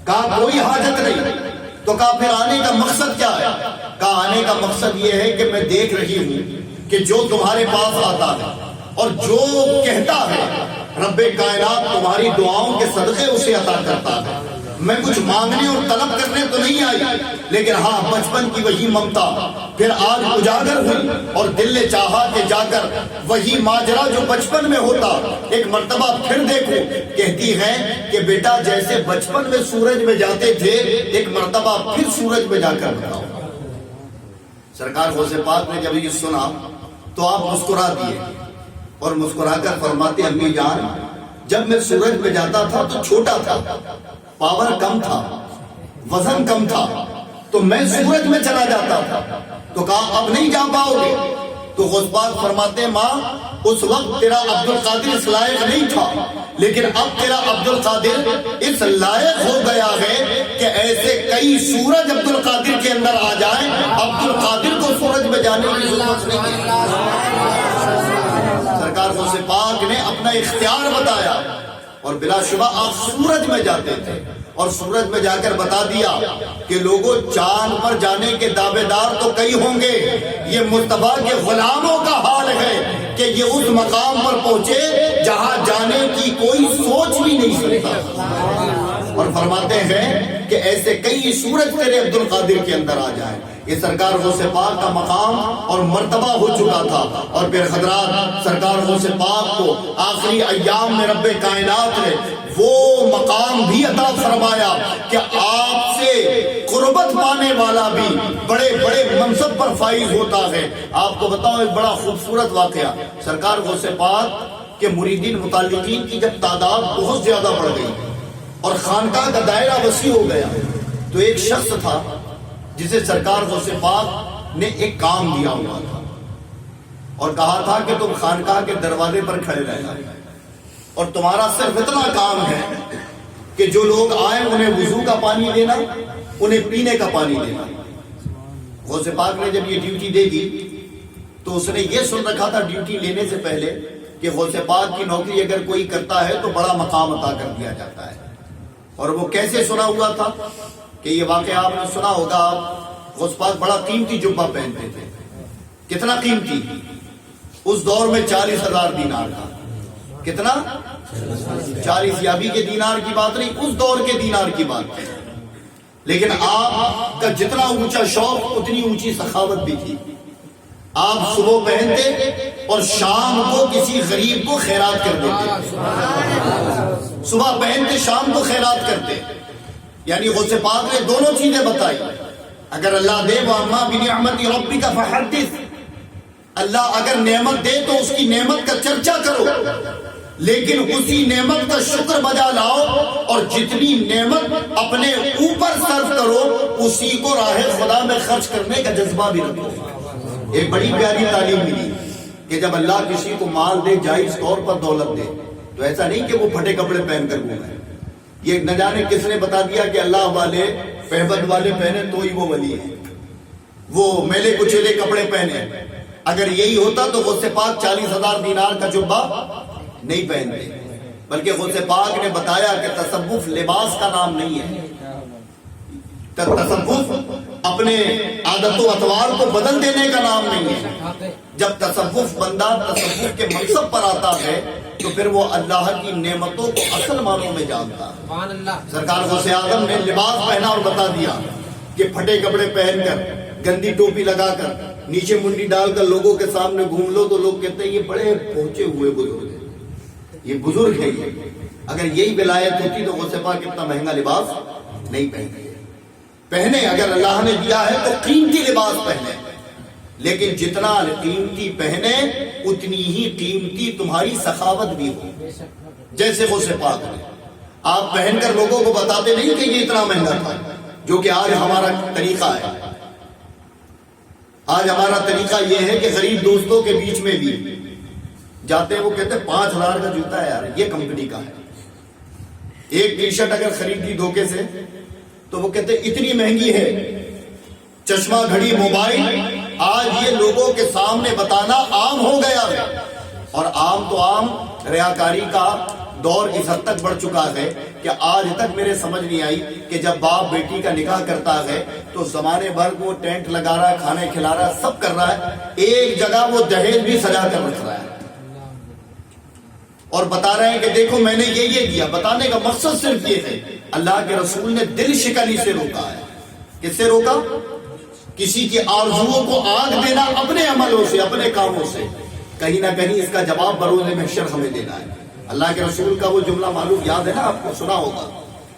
کہا کوئی حاجت نہیں۔ تو کہا پھر آنے کا مقصد کیا ہے؟ کہا آنے کا مقصد یہ ہے کہ میں دیکھ رہی ہوں کہ جو تمہارے پاس آتا ہے اور جو کہتا ہے رب کائنات تمہاری دعاؤں کے صدقے اسے عطا کرتا ہے۔ میں کچھ مانگنے اور طلب کرنے تو نہیں آئی، لیکن ہاں بچپن کی وہی ممتا پھر آج اجاگر ہوئی، اور دل نے چاہا کہ جا کر وہی ماجرا جو بچپن میں ہوتا ایک مرتبہ پھر دیکھو۔ کہتی ہے کہ بیٹا جیسے بچپن میں سورج میں جاتے تھے، ایک مرتبہ پھر سورج میں جا کر بتاؤ۔ سرکار غوث پاک نے جب یہ سنا تو آپ مسکرا دیے، اور مسکرا کر فرماتے امی جان جب میں سورج میں جاتا تھا تو چھوٹا تھا، پاور کم تھا، وزن کم تھا، تو میں سورج میں چلا جاتا تھا، تو کہا اب نہیں جا پاؤ گے؟ تو غوث پاک فرماتے ماں اس وقت تیرا عبد القادر اس لائق نہیں تھا، لیکن اب تیرا عبد القادر اس لائق ہو گیا ہے کہ ایسے کئی سورج عبد القادر کے اندر آ جائیں، عبد القادر کو سورج میں جانے کی ضرورت نہیں ہے۔ سرکار غوث پاک نے اپنا اختیار بتایا اور بلا شبہ آپ سورج میں جاتے تھے، اور سورج میں جا کر بتا دیا کہ لوگوں چاند پر جانے کے دعوے دار تو کئی ہوں گے، یہ مصطفیٰ کے غلاموں کا حال ہے کہ یہ اس مقام پر پہنچے جہاں جانے کی کوئی سوچ بھی نہیں سکتا، اور فرماتے ہیں کہ ایسے کئی سورج تیرے عبد القادر کے اندر آ جائیں۔ یہ سرکار غوث پاک کا مقام اور مرتبہ ہو چکا تھا، اور پھر حضرات سرکار غوث پاک کو آخری ایام میں رب کائنات نے وہ مقام بھی عطا فرمایا کہ آپ سے قربت پانے والا بھی بڑے بڑے منصب پر فائز ہوتا ہے۔ آپ کو بتاؤں ایک بڑا خوبصورت واقعہ، سرکار غوث پاک کے مریدین متعلقین کی جب تعداد بہت زیادہ بڑھ گئی اور خانقاہ کا دائرہ وسیع ہو گیا، تو ایک شخص تھا جسے سرکار غوث پاک نے ایک کام دیا ہوا تھا اور کہا تھا کہ تم خانقاہ کے دروازے پر کھڑے رہنا، اور تمہارا صرف اتنا کام ہے کہ جو لوگ آئیں انہیں وضو کا پانی دینا، انہیں پینے کا پانی دینا۔ غوث پاک نے جب یہ ڈیوٹی دے دی تو اس نے یہ سن رکھا تھا ڈیوٹی لینے سے پہلے کہ غوث پاک کی نوکری اگر کوئی کرتا ہے تو بڑا مقام عطا کر دیا جاتا ہے۔ اور وہ کیسے سنا ہوا تھا کہ یہ واقعہ آپ نے سنا ہوگا، غوث پاک بڑا قیمتی جبہ پہنتے تھے۔ کتنا قیمتی؟ اس دور میں 40,000 دینار تھا۔ کتنا؟ 40 یابی کے دینار کی بات نہیں، اس دور کے دینار کی بات ہے۔ لیکن آپ کا جتنا اونچا شوق اتنی اونچی سخاوت بھی تھی۔ آپ صبح پہنتے اور شام کو کسی غریب کو خیرات کر دیتے، صبح پہنتے شام کو خیرات کرتے۔ یعنی غوث پاک نے دونوں چیزیں بتائی، اگر اللہ دے وَأَمَّا بِنِعْمَتِ رَبِّكَ فَحَدِّثْ، اللہ اگر نعمت دے تو اس کی نعمت کا چرچا کرو، لیکن اسی نعمت کا شکر بجا لاؤ، اور جتنی نعمت اپنے اوپر صرف کرو اسی کو راہ خدا میں خرچ کرنے کا جذبہ بھی رکھو۔ ایک بڑی پیاری تعلیم ملی کہ جب اللہ کسی کو مال دے، جائز طور پر دولت دے، تو ایسا نہیں کہ وہ پھٹے کپڑے پہن کر گھومے۔ یہ نہ جانے کس نے بتا دیا کہ اللہ والے پہبند والے پہنے تو ہی وہ ولی ہے، وہ میلے کچیلے کپڑے پہنے۔ اگر یہی ہوتا تو غوث پاک 40,000 دینار کا جبہ نہیں پہنتے، بلکہ غوث پاک نے بتایا کہ تصوف لباس کا نام نہیں ہے، تصوف اپنے عادت و اطوار کو بدل دینے کا نام نہیں ہے۔ جب تصوف بندہ تصوف کے منصب پر آتا ہے تو پھر وہ اللہ کی نعمتوں کو اصل معنوں میں جانتا ہے۔ سرکار غوث اعظم نے لباس پہنا اور بتا دیا کہ پھٹے کپڑے پہن کر، گندی ٹوپی لگا کر، نیچے منڈی ڈال کر لوگوں کے سامنے گھوم لو تو لوگ کہتے ہیں یہ بڑے پہنچے ہوئے بزرگ ہیں، یہ بزرگ ہے۔ یہ اگر یہی ولایت ہوتی تو غوث پاک اتنا مہنگا لباس نہیں پہنے۔ اگر اللہ نے دیا ہے تو قیمتی لباس پہنے، لیکن جتنا قیمتی پہنے اتنی ہی قیمتی تمہاری سخاوت بھی ہو۔ جیسے غوث پاک نے آپ پہن کر لوگوں کو بتاتے نہیں کہ یہ اتنا مہنگا تھا، جو کہ آج ہمارا طریقہ ہے۔ آج ہمارا طریقہ یہ ہے کہ غریب دوستوں کے بیچ میں بھی جاتے ہیں، وہ کہتے ہیں 5,000 کا جوتا ہے یار، یہ کمپنی کا ہے۔ ایک ٹی شرٹ اگر خرید دی دھوکے سے تو وہ کہتے ہیں اتنی مہنگی ہے۔ چشمہ گھڑی موبائل آج یہ لوگوں کے سامنے بتانا عام ہو گیا ہے، اور عام تو عام ریاکاری کا دور اس حد تک بڑھ چکا ہے کہ آج تک میرے سمجھ نہیں آئی کہ جب باپ بیٹی کا نکاح کرتا ہے تو زمانے بھر وہ ٹینٹ لگا رہا ہے، کھانے کھلا رہا ہے، سب کر رہا ہے، ایک جگہ وہ دہیج بھی سجا کر رکھ رہا ہے اور بتا رہے ہیں کہ دیکھو میں نے یہ دیا۔ بتانے کا مقصد صرف یہ ہے، اللہ کے رسول نے دل شکنی سے روکا ہے۔ کس سے روکا؟ کسی کی آرزوؤں کو آگ دینا اپنے عملوں سے، اپنے کاموں سے۔ کہیں نہ کہیں اس کا جواب بروز محشر ہمیں دینا ہے۔ اللہ کے رسول کا وہ جملہ معلوم یاد ہے نا، آپ کو سنا ہوگا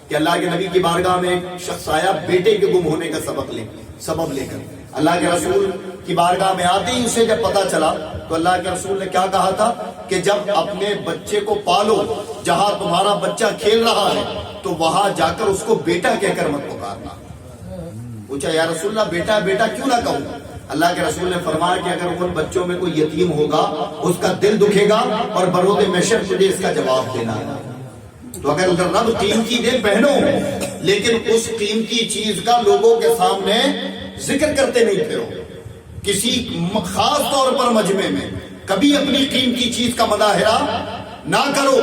کہ اللہ کے نبی کی بارگاہ میں ایک شخص آیا بیٹے کے گم ہونے کا سبب لے کر، اللہ کے رسول کی بارگاہ میں آتے ہی اسے جب پتا چلا تو اللہ کے رسول نے کیا کہا تھا کہ جب اپنے بچے کو پالو، جہاں تمہارا بچہ کھیل رہا ہے تو وہاں جا کر اس کو بیٹا کہہ کر مت پکارنا۔ پوچھا یا رسول اللہ بیٹا بیٹا کیوں نہ کہوں؟ اللہ کے رسول نے فرمایا کہ اگر ان بچوں میں کوئی یتیم ہوگا اس کا دل دکھے گا اور بروز محشر تجھے اس کا جواب دینا ہے۔ تو اگر رب قیمتی دے پہنو، لیکن اس قیمتی چیز کا لوگوں کے سامنے ذکر کرتے نہیں پھرو، کسی خاص طور پر مجمع میں کبھی اپنی قیمتی چیز کا مظاہرہ نہ کرو۔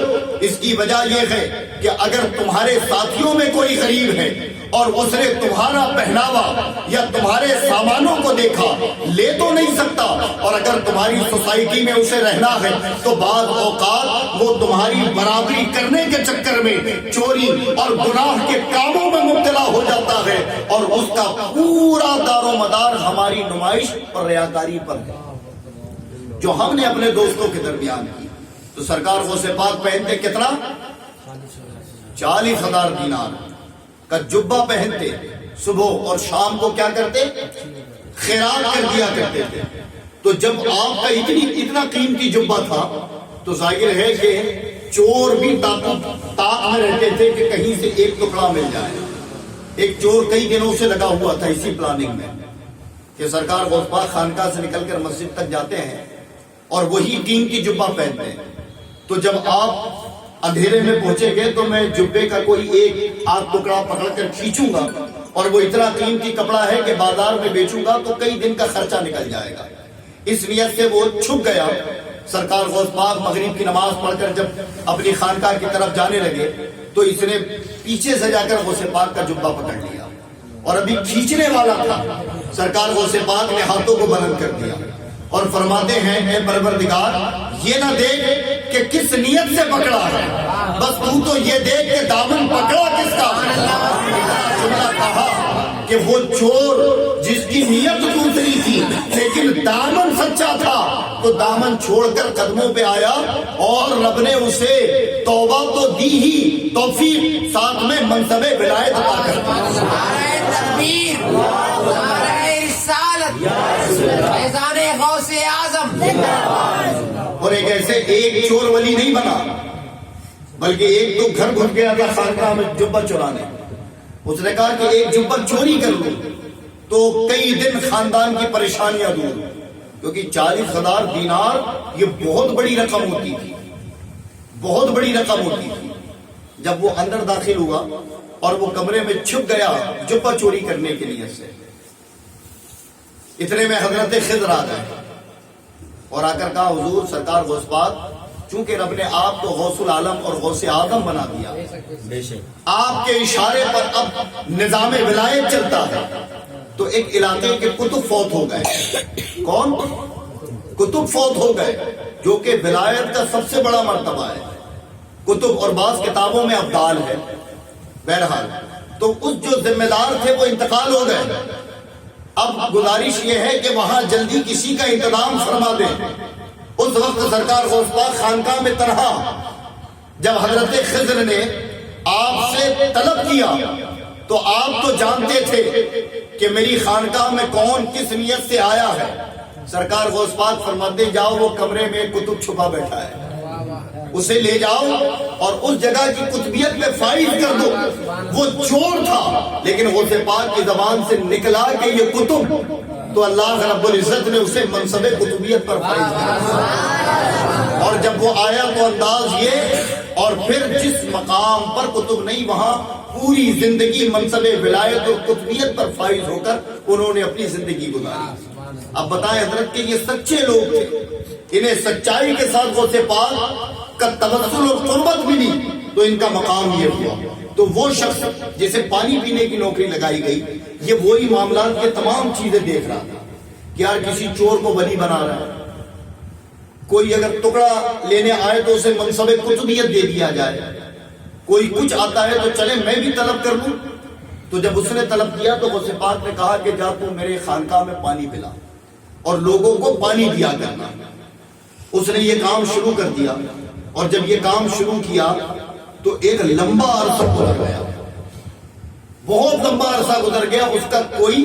اس کی وجہ یہ ہے کہ اگر تمہارے ساتھیوں میں کوئی غریب ہے اور اس نے تمہارا پہناوا یا تمہارے سامانوں کو دیکھا، لے تو نہیں سکتا، اور اگر تمہاری سوسائٹی میں اسے رہنا ہے تو بعض اوقات وہ تمہاری برابری کرنے کے چکر میں چوری اور گناہ کے کاموں میں مبتلا ہو جاتا ہے، اور اس کا پورا دار و مدار ہماری نمائش اور ریاکاری پر ہے جو ہم نے اپنے دوستوں کے درمیان کی۔ تو سرکار غوث پاک پہنتے کتنا؟ 40,000 دینار کا جبہ پہنتے، صبح اور شام کو کیا کرتے؟ خیرات کر دیا کرتے تھے۔ تو جب آپ کا اتنا قیمتی جبہ تھا تو ظاہر ہے کہ چور بھی طاق میں رہتے تھے کہ کہیں سے ایک ٹکڑا مل جائے۔ ایک چور کئی دنوں سے لگا ہوا تھا اسی پلاننگ میں کہ سرکار غوث پاک خانقاہ سے نکل کر مسجد تک جاتے ہیں اور وہی قیمتی جبہ پہنتے ہیں۔ تو جب آپ اندھیرے میں پہنچے گے تو میں جبے کا کوئی ایک آدھ ٹکڑا پکڑ کر کھینچوں گا، اور وہ اتنا قیمتی کپڑا ہے کہ بازار میں بیچوں گا تو کئی دن کا خرچہ نکل جائے گا۔ اس نیت سے وہ چھپ گیا۔ سرکار غوث پاک مغرب کی نماز پڑھ کر جب اپنی خانقاہ کی طرف جانے لگے تو اس نے پیچھے سے جا کر غوث پاک کا جبہ پکڑ لیا، اور ابھی کھینچنے والا تھا۔ سرکار غوث پاک نے ہاتھوں کو بلند کر دیا اور فرماتے ہیں اے پروردگار، یہ نہ دیکھ کہ کس نیت سے پکڑا ہے، بس تو یہ دیکھ کہ دامن پکڑا کس کا ہے۔ جملہ کہا کہ وہ چور جس کی نیت دوسری تھی لیکن دامن سچا تھا، تو دامن چھوڑ کر قدموں پہ آیا اور رب نے اسے توبہ تو دی ہی، توفیق ساتھ میں منصب ولایت عطا کر دی۔ اور ایک ایسے ایک چور ولی نہیں بنا، بلکہ ایک تو گھر گھس گیا تھا خانقاہ میں جبہ چورانے، اس نے کہا کہ ایک جبہ چوری کر لوں تو کئی دن خاندان کی پریشانیاں دور، کیونکہ 40,000 دینار یہ بہت بڑی رقم ہوتی تھی، بہت بڑی رقم ہوتی تھی۔ جب وہ اندر داخل ہوا اور وہ کمرے میں چھپ گیا جبہ چوری کرنے کے لیے سے، اتنے میں حضرت خضر آ گئے اور آ کر کہا حضور سرکار غوث پاک، چونکہ رب نے آپ کو غوث العالم اور غوث اعظم بنا دیا، آپ کے اشارے پر اب نظام ولایت چلتا ہے، تو ایک علاقے کے کتب فوت ہو گئے۔ کون کتب فوت ہو گئے؟ جو کہ ولایت کا سب سے بڑا مرتبہ ہے۔ کتب اور بعض کتابوں میں ابدال ہے۔ بہرحال تو اس جو ذمہ دار تھے وہ انتقال ہو گئے۔ اب گزارش یہ ہے کہ وہاں جلدی کسی کا انتظام فرما دیں۔ اس وقت سرکار غوث پاک خانقاہ میں تنہا، جب حضرت خضر نے آپ سے طلب کیا تو آپ تو جانتے تھے کہ میری خانقاہ میں کون کس نیت سے آیا ہے۔ سرکار غوث پاک فرماتے جاؤ وہ کمرے میں کتب چھپا بیٹھا ہے، اسے لے جاؤ اور اس جگہ کی کتبیت میں فائز کر دو۔ وہ چور تھا لیکن غوث پاک کی زبان سے نکلا کہ یہ کتب، تو اللہ رب العزت نے اسے منصب کتبیت پر فائز کیا۔ اور جب وہ آیا تو انداز یہ، اور پھر جس مقام پر کتب نہیں وہاں پوری زندگی منصب ولایت اور کتبیت پر فائز ہو کر انہوں نے اپنی زندگی گزاری۔ اب بتائیں حضرت کہ یہ سچے لوگ تھے، انہیں سچائی کے ساتھ غوث پاک کا توسل اور قربت ملی تو ان کا مقام یہ ہوا۔ تو وہ شخص جسے پانی پینے کی نوکری لگائی گئی، یہ وہی معاملات کے تمام چیزیں دیکھ رہا تھا کہ یار کسی چور کو ولی بنا رہا ہے، کوئی اگر ٹکڑا لینے آئے تو اسے منصب کتبیت دے دیا جائے، کوئی کچھ آتا ہے تو چلے میں بھی طلب کر لوں۔ تو جب اس نے طلب کیا تو غوث پاک نے کہا کہ جا تو میرے خانقاہ میں پانی پلا اور لوگوں کو پانی دیا کرنا۔ اس نے یہ کام شروع کر دیا، اور جب یہ کام شروع کیا تو ایک لمبا عرصہ گزر گیا، بہت لمبا عرصہ گزر گیا، اس کا کوئی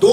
2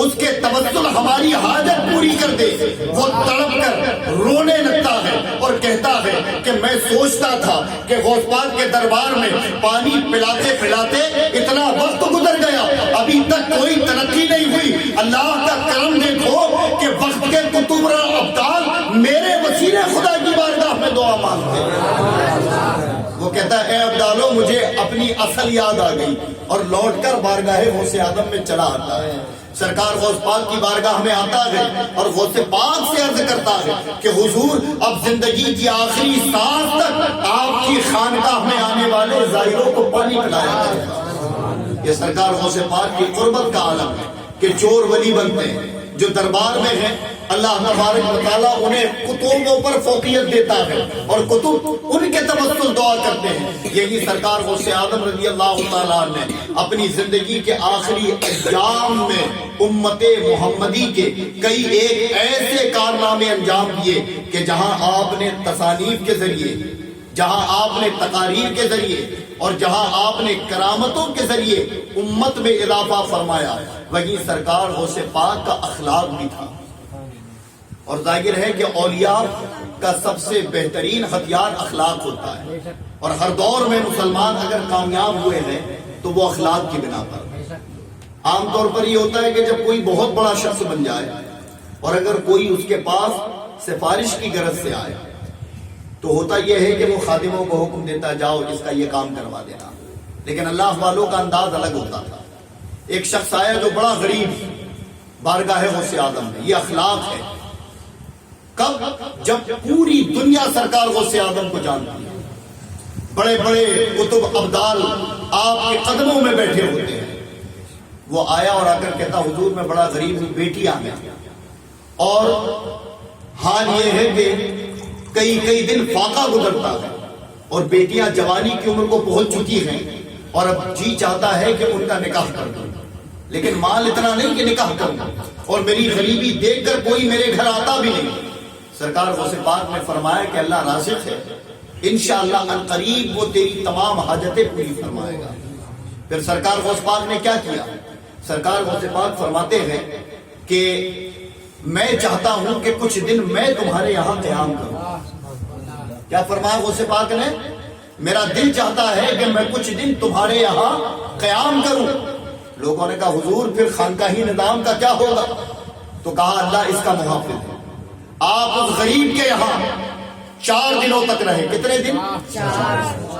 اس کے تبسل ہماری حاجت پوری کر دے، وہ تڑپ کر رونے لگتا ہے اور کہتا ہے کہ میں سوچتا تھا کہ غوث پاک کے دربار میں پانی پلاتے پلاتے اتنا وقت گزر گیا، ابھی تک کوئی ترقی نہیں ہوئی۔ اللہ کا کرم دیکھو کہ وقت کے قطبرا ابدال میرے وسیلے خدا کی بارگاہ میں دعا مانگتے ہیں۔ وہ کہتا ہے اے ابدالو، مجھے اپنی اصل یاد آ گئی، اور لوٹ کر بارگاہ غوث اعظم میں چلا آتا ہے۔ سرکار غوث پاک کی بارگاہ میں آتا ہے اور غوث پاک سے عرض کرتا ہے کہ حضور اب زندگی کی آخری سانس تک آپ کی خانقاہ میں آنے والے زائروں کو پانی پلایا جائے۔ یہ سرکار غوث پاک کی قربت کا عالم ہے کہ چور ولی بنتے ہیں، جو دربار میں ہیں اللہ تبارک و تعالیٰ انہیں کتبوں پر فوقیت دیتا ہے اور کتب ان کے تبسل دعا کرتے ہیں۔ یہی سرکار غوث اعظم رضی اللہ تعالیٰ نے اپنی زندگی کے آخری ایام میں امت محمدی کے کئی ایک ایسے کارنامے انجام دیے کہ جہاں آپ نے تصانیف کے ذریعے، جہاں آپ نے تقاریر کے ذریعے اور جہاں آپ نے کرامتوں کے ذریعے امت میں اضافہ فرمایا، وہیں سرکار غوث پاک کا اخلاق بھی تھا۔ اور ظاہر ہے کہ اولیاء کا سب سے بہترین ہتھیار اخلاق ہوتا ہے، اور ہر دور میں مسلمان اگر کامیاب ہوئے ہیں تو وہ اخلاق کی بنا پر۔ عام طور پر یہ ہوتا ہے کہ جب کوئی بہت بڑا شخص بن جائے اور اگر کوئی اس کے پاس سفارش کی غرض سے آئے تو ہوتا یہ ہے کہ وہ خادموں کو حکم دیتا جاؤ اس کا یہ کام کروا دینا، لیکن اللہ والوں کا انداز الگ ہوتا تھا۔ ایک شخص آیا جو بڑا غریب بارگاہ غوث اعظم میں، یہ اخلاق ہے۔ کب؟ جب پوری دنیا سرکار غوث اعظم کو جانتی ہے، بڑے بڑے قطب ابدال آپ کے قدموں میں بیٹھے ہوتے ہیں۔ وہ آیا اور آ کر کہتا حضور میں بڑا غریب ہوں، بیٹی آ گیا، اور حال یہ ہے کہ کئی دن فاقہ گزرتا ہے اور بیٹیاں جوانی کی عمر کو پہنچ چکی ہیں اور اب جی چاہتا ہے کہ ان کا نکاح کر دوں، لیکن مال اتنا نہیں کہ نکاح کروں، اور میری غریبی دیکھ کر کوئی میرے گھر آتا بھی نہیں۔ سرکار غوث پاک نے فرمایا کہ اللہ رازق ہے، انشاءاللہ عنقریب وہ تیری تمام حاجتیں پوری فرمائے گا۔ پھر سرکار غوث پاک نے کیا کیا؟ سرکار غوث پاک فرماتے ہیں کہ میں چاہتا ہوں کہ کچھ دن میں تمہارے یہاں قیام کروں۔ کیا فرمایا غوث پاک نے؟ میرا دل چاہتا ہے کہ میں کچھ دن تمہارے یہاں قیام کروں۔ لوگوں نے کہا حضور پھر خانقاہی نظام کا کیا ہوگا؟ تو کہا اللہ اس کا محافظ ہے، آپ اس غریب کے یہاں 4 دنوں تک رہے۔ کتنے دن؟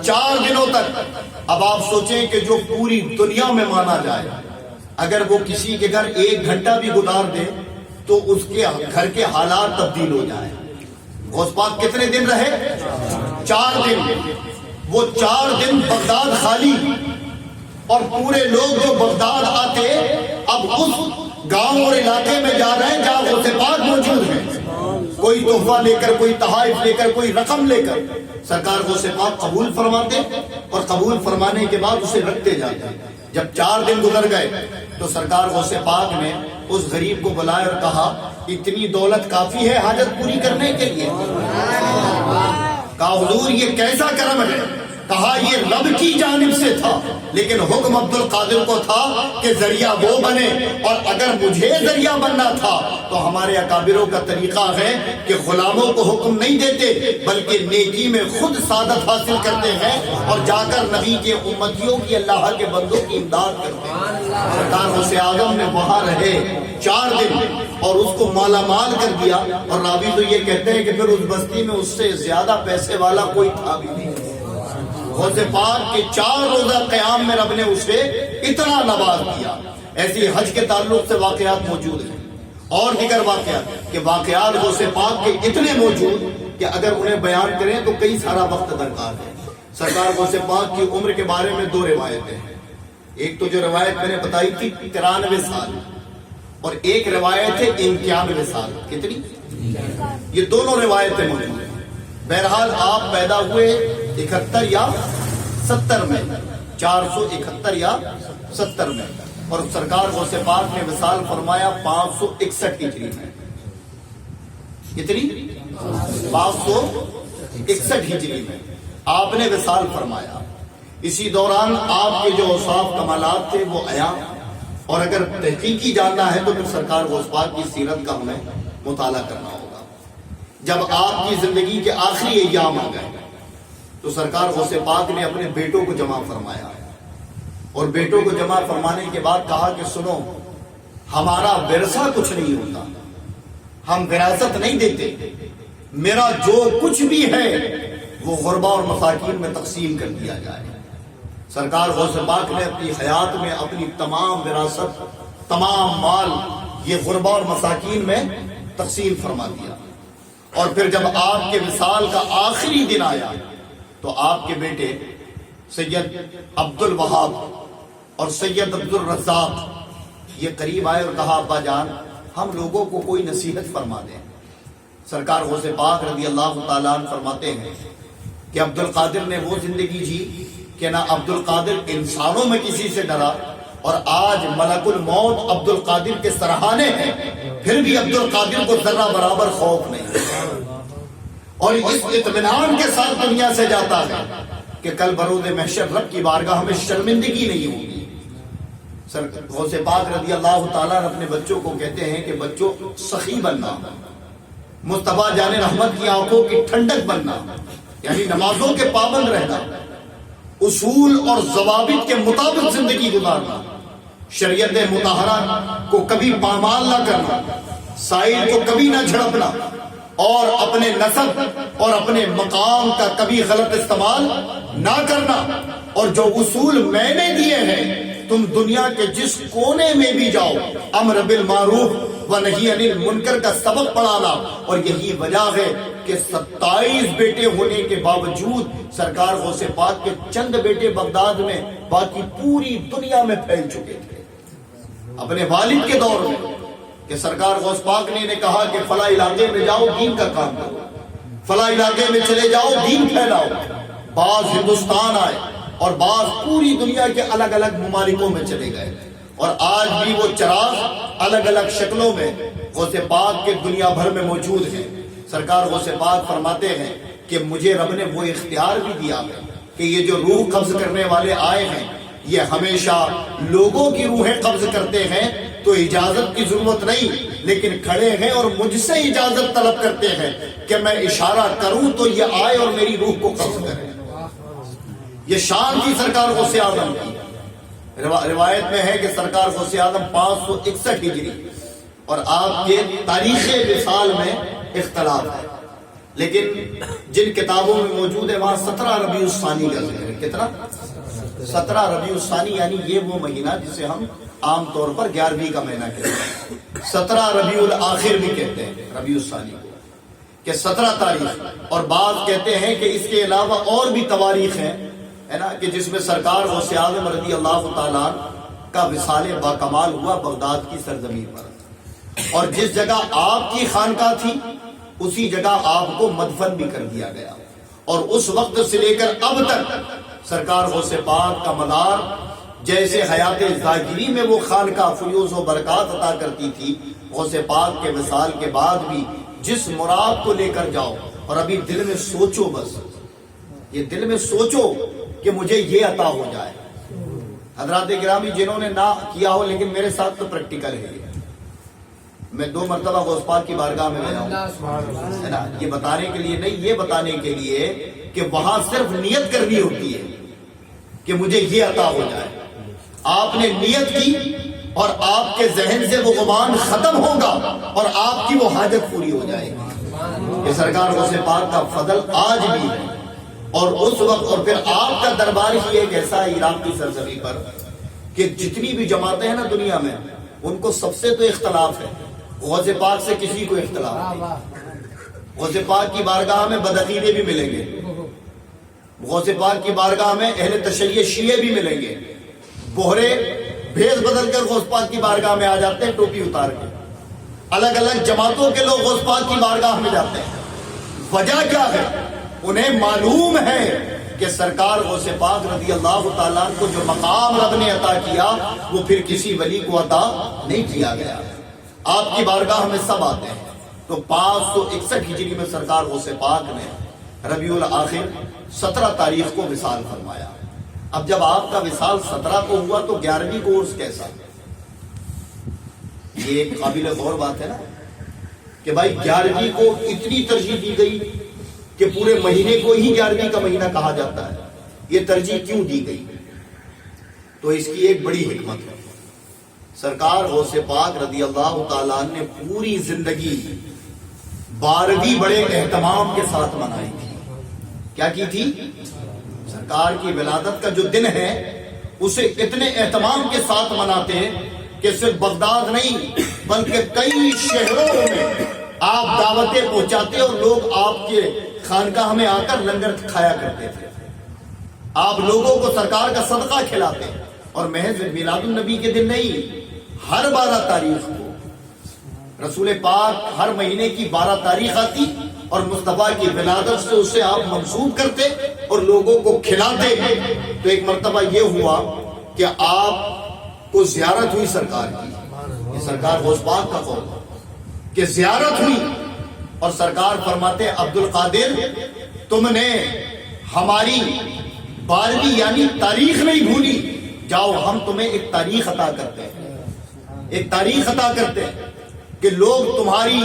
4 دنوں تک۔ اب آپ سوچیں کہ جو پوری دنیا میں مانا جائے، اگر وہ کسی کے گھر 1 گھنٹہ بھی گزار دے تو اس کے گھر کے حالات تبدیل ہو جائیں۔ غوث پاک کتنے دن رہے؟ 4 دن۔ وہ 4 دن بغداد خالی، اور پورے لوگ جو بغداد آتے اب اس گاؤں اور علاقے میں جا رہے ہیں جہاں غوث پاک موجود ہیں، کوئی تحفہ لے کر، کوئی تحائف لے کر، کوئی رقم لے کر۔ سرکار غوث پاک قبول فرماتے اور قبول فرمانے کے بعد اسے رکھتے جاتے۔ جب 4 دن گزر گئے تو سرکار غوث پاک نے اس غریب کو بلایا اور کہا اتنی دولت کافی ہے حاجت پوری کرنے کے لیے؟ کہا حضور یہ کیسا کرم ہے؟ کہا یہ رب کی جانب سے تھا، لیکن حکم عبد القادر کو تھا کہ ذریعہ وہ بنے، اور اگر مجھے ذریعہ بننا تھا تو ہمارے اکابروں کا طریقہ ہے کہ غلاموں کو حکم نہیں دیتے بلکہ نیکی میں خود سعادت حاصل کرتے ہیں اور جا کر نبی کے امتیوں کی، اللہ کے بندوں کی امداد کرتے ہیں۔ سرکار غوث اعظم نے وہاں رہے 4 دن اور اس کو مالا مال کر دیا، اور راوی تو یہ کہتے ہیں کہ پھر اس بستی میں اس سے زیادہ پیسے والا کوئی تھا بھی نہیں۔ غوث پاک کے 4 روزہ قیام میں رب نے اسے اتنا نواز دیا۔ ایسی حج کے تعلق سے واقعات موجود ہیں اور دیگر واقعات، کہ واقعات غوث پاک کے اتنے موجود کہ اگر انہیں بیان کریں تو کئی سارا وقت درکار ہے۔ سرکار غوث پاک کی عمر کے بارے میں 2 روایتیں ہیں۔ ایک تو جو روایت میں نے بتائی تھی 93 سال، اور ایک روایت ہے 91 سال۔ کتنی؟ یہ دونوں روایتیں موجود ہیں۔ بہرحال آپ پیدا ہوئے 71 یا 70 میں، 471 یا 70 میں، اور سرکار غوث پاک نے وصال فرمایا 561 ہجری میں۔ کتنی؟ 561 ہجری میں آپ نے وصال فرمایا۔ اسی دوران آپ کے جو اوصاف کمالات تھے وہ عیاں، اور اگر تحقیقی جاننا ہے تو پھر سرکار غوث پاک کی سیرت کا ہمیں مطالعہ کرنا ہوگا۔ جب آپ کی زندگی کے آخری ایام آ گئے تو سرکار غوث پاک نے اپنے بیٹوں کو جمع فرمایا، اور بیٹوں کو جمع فرمانے کے بعد کہا کہ سنو، ہمارا ورثہ کچھ نہیں ہوتا، ہم وراثت نہیں دیتے، میرا جو کچھ بھی ہے وہ غربا اور مساکین میں تقسیم کر دیا جائے۔ سرکار غوث پاک نے اپنی حیات میں اپنی تمام وراثت، تمام مال یہ غربا اور مساکین میں تقسیم فرما دیا۔ اور پھر جب آپ کے وصال کا آخری دن آیا تو آپ کے بیٹے سید عبد الوہاب اور سید عبد الرزاق یہ قریب آئے اور کہا ابا جان ہم لوگوں کو کوئی نصیحت فرما دیں۔ سرکار غوث پاک رضی اللہ تعالیٰ عنہ فرماتے ہیں کہ عبد القادر نے وہ زندگی جی کہ نہ عبد القادر انسانوں میں کسی سے ڈرا، اور آج ملک الموت عبد القادر کے سرہانے ہیں پھر بھی عبد القادر کو ذرہ برابر خوف نہیں، اور اس اطمینان کے ساتھ دنیا سے جاتا ہے کہ کل بروز محشر رب کی بارگاہ میں شرمندگی نہیں ہوگی۔ غوث پاک رضی اللہ تعالیٰ اپنے بچوں کو کہتے ہیں کہ بچوں سخی بننا، مصطفیٰ جان رحمت کی آنکھوں کی ٹھنڈک بننا، یعنی نمازوں کے پابند رہنا، اصول اور ضوابط کے مطابق زندگی گزارنا، شریعت مطہرہ کو کبھی پامال نہ کرنا، سائل کو کبھی نہ جھڑپنا، اور اپنے نسب اور اپنے مقام کا کبھی غلط استعمال نہ کرنا، اور جو اصول میں نے دیے ہیں تم دنیا کے جس کونے میں بھی جاؤ امر بالمعروف و نہی عن المنکر کا سبق پڑھانا۔ اور یہی وجہ ہے کہ 27 بیٹے ہونے کے باوجود سرکار غوث پاک کے چند بیٹے بغداد میں باقی پوری دنیا میں پھیل چکے تھے۔ اپنے والد کے دور میں کہ سرکار غوث پاک نے کہا کہ فلاں علاقے میں جاؤ دین کا کام کرو، فلاں علاقے میں چلے جاؤ دین پھیلاؤ۔ بعض ہندوستان آئے اور بعض پوری دنیا کے الگ الگ ممالکوں میں چلے گئے، اور آج بھی وہ چراغ الگ الگ شکلوں میں غوث پاک کے دنیا بھر میں موجود ہیں۔ سرکار غوث پاک فرماتے ہیں کہ مجھے رب نے وہ اختیار بھی دیا ہے کہ یہ جو روح قبض کرنے والے آئے ہیں یہ ہمیشہ لوگوں کی روحیں قبض کرتے ہیں تو اجازت کی ضرورت نہیں، لیکن کھڑے ہیں اور مجھ سے اجازت طلب کرتے ہیں کہ میں اشارہ کروں تو یہ آئے اور میری روح کو قبض کرے۔ یہ شان تھی سرکار غوث اعظم کی۔ روایت میں ہے کہ سرکار غوث اعظم 561 ہجری اور آپ کے تاریخ وصال میں اختلاف ہے، لیکن جن کتابوں میں موجود ہے وہاں 17 ربیع الثانی کا ذکر ہے۔ کتنا؟ 17 ربیع الثانی، یعنی یہ وہ مہینہ جسے ہم عام طور پر 11ویں کا مہینہ کہتے ہیں، 17 ربیع الآخر بھی کہتے ہیں ربیع الثانی کو، کہ 17 تاریخ، اور بعض کہتے ہیں کہ اس کے علاوہ اور بھی تواریخ ہیں ہے نا، کہ جس میں سرکار غوث اعظم رضی اللہ تعالیٰ کا وصال باکمال ہوا بغداد کی سرزمین پر، اور جس جگہ آپ کی خانقاہ تھی اسی جگہ آپ کو مدفن بھی کر دیا گیا، اور اس وقت سے لے کر اب تک سرکار غوث پاک کا مدار جیسے حیات ظاہری میں وہ خانقاہ فیوز و برکات عطا کرتی تھی، غوث پاک کے وصال کے بعد بھی جس مراد کو لے کر جاؤ، اور ابھی دل میں سوچو، بس یہ دل میں سوچو کہ مجھے یہ عطا ہو جائے۔ حضرات گرامی جنہوں نے نہ کیا ہو لیکن میرے ساتھ تو پریکٹیکل ہے، میں 2 مرتبہ غوث پاک کی بارگاہ میں گیا ہوں، ہے نا، یہ بتانے کے لیے نہیں، یہ بتانے کے لیے کہ وہاں صرف نیت کرنی ہوتی ہے کہ مجھے یہ عطا ہو جائے۔ آپ نے نیت کی اور آپ کے ذہن سے وہ گمان ختم ہوگا اور آپ کی وہ حاجت پوری ہو جائے گی۔ یہ سرکار غوث پاک کا فضل آج بھی ہے، اور اس وقت، اور پھر آپ کا دربار ہی ایک ایسا ہے عراق کی سرزمین پر کہ جتنی بھی جماعتیں ہیں نا دنیا میں ان کو سب سے تو اختلاف ہے، غوث پاک سے کسی کو اختلاف نہیں۔ غوث پاک کی بارگاہ میں بدعقیدے بھی ملیں گے، غوث پاک کی بارگاہ میں اہل تشیع شیعہ بھی ملیں گے، بہرے بھیس بدل کر غوث پاک کی بارگاہ میں آ جاتے ہیں ٹوپی اتار کے، الگ الگ جماعتوں کے لوگ غوث پاک کی بارگاہ میں جاتے ہیں۔ وجہ کیا ہے؟ انہیں معلوم ہے کہ سرکار غوث پاک رضی اللہ تعالیٰ کو جو مقام رب نے عطا کیا وہ پھر کسی ولی کو عطا نہیں کیا گیا۔ آپ کی بارگاہ میں سب آتے ہیں، تو 561 ہجری میں سرکار غوث پاک نے ربیع الآخر 17 تاریخ کو وصال فرمایا۔ اب جب آپ کا وصال 17 کو ہوا تو 11ویں کورس کیسا؟ یہ ایک قابل غور بات ہے نا کہ بھائی 11ویں کو اتنی ترجیح دی گئی کہ پورے مہینے کو ہی 11ویں کا مہینہ کہا جاتا ہے. یہ ترجیح کیوں دی گئی؟ تو اس کی ایک بڑی حکمت ہے. سرکار غوث پاک رضی اللہ تعالیٰ عنہ نے پوری زندگی 12ویں بڑے اہتمام کے ساتھ منائی تھی. کیا کی تھی؟ سرکار کی ولادت کا جو دن ہے اسے اتنے اہتمام کے ساتھ مناتے ہیں کہ صرف بغداد نہیں بلکہ کئی شہروں میں آپ دعوتیں پہنچاتے اور لوگ آپ کے خانقاہ میں آ کر لنگر کھایا کرتے تھے. آپ لوگوں کو سرکار کا صدقہ کھلاتے ہیں. اور محض میلاد النبی کے دن نہیں، ہر 12 تاریخ کو رسول پاک ہر مہینے کی 12 تاریخ آتی اور مصطفیٰ کی ولادت سے اسے آپ منسوب کرتے اور لوگوں کو کھلاتے. تو ایک مرتبہ یہ ہوا کہ آپ کو زیارت ہوئی سرکار کی. یہ سرکار غوث پاک کا قول کہ زیارت ہوئی اور سرکار فرماتے عبد القادر تم نے ہماری 12ویں یعنی تاریخ نہیں بھولی، جاؤ ہم تمہیں ایک تاریخ عطا کرتے ہیں، ایک تاریخ عطا کرتے ہیں کہ لوگ تمہاری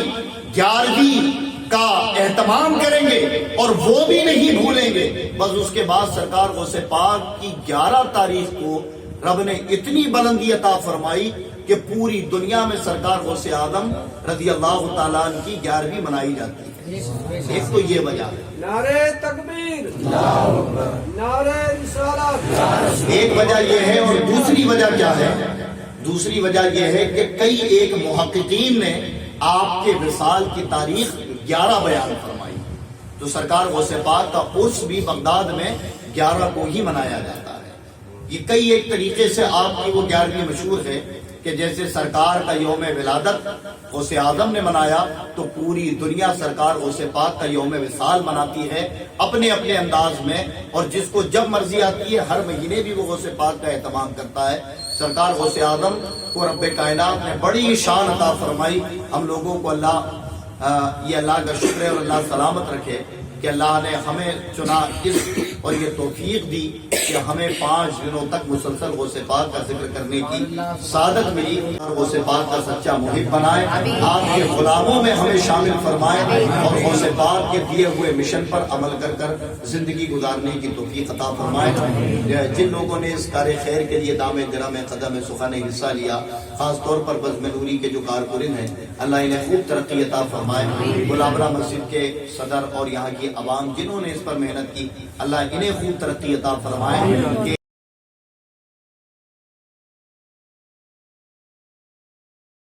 11ویں کا اہتمام کریں گے اور وہ بھی نہیں بھولیں گے. بس اس کے بعد سرکار غوث پاک کی 11 تاریخ کو رب نے اتنی بلندی عطا فرمائی کہ پوری دنیا میں سرکار غوث اعظم رضی اللہ تعالیٰ عنہ کی 11ویں منائی جاتی ہے. ایک تو یہ وجہ ہے.
نعرہ تکبیر، نعرہ رسالت.
ایک وجہ یہ ہے. اور دوسری وجہ کیا ہے؟ دوسری وجہ یہ ہے کہ کئی ایک محققین نے آپ کے وصال کی تاریخ 11 بیان فرمائی. تو سرکار غوث پاک کا عرس بھی بغداد میں 11 کو ہی منایا جاتا ہے. یہ کئی ایک طریقے سے آپ کی وہ 11ویں مشہور ہے کہ جیسے سرکار کا یوم ولادت غوث اعظم نے منایا تو پوری دنیا سرکار غوث پاک کا یوم وصال مناتی ہے اپنے اپنے انداز میں. اور جس کو جب مرضی آتی ہے ہر مہینے بھی وہ غوث پاک کا اہتمام کرتا ہے. سرکار غوث اعظم کو رب کائنات نے بڑی شان عطا فرمائی. ہم لوگوں کو یہ اللہ کا شکر ہے اور اللہ سلامت رکھے کہ اللہ نے ہمیں چنا اس اور یہ توفیق دی کہ ہمیں 5 دنوں تک مسلسل غوث پاک کا ذکر کرنے کی سعادت ملی. اور غوث پاک کا سچا محب بنائے، آپ کے غلاموں میں ہمیں شامل فرمائے اور غوث پاک کے دیے ہوئے مشن پر عمل کر کر زندگی گزارنے کی توفیق عطا فرمائے. جن لوگوں نے اس کار خیر کے لیے دام درم قدم سخن حصہ لیا، خاص طور پر بزم نوری کے جو کارکن ہیں، اللہ انہیں خوب ترقی عطا فرمائے. گلابرہ مسجد کے صدر اور یہاں کی عوام جنہوں نے اس پر محنت کی، اللہ انہیں خوب ترقی عطا فرمائے کہ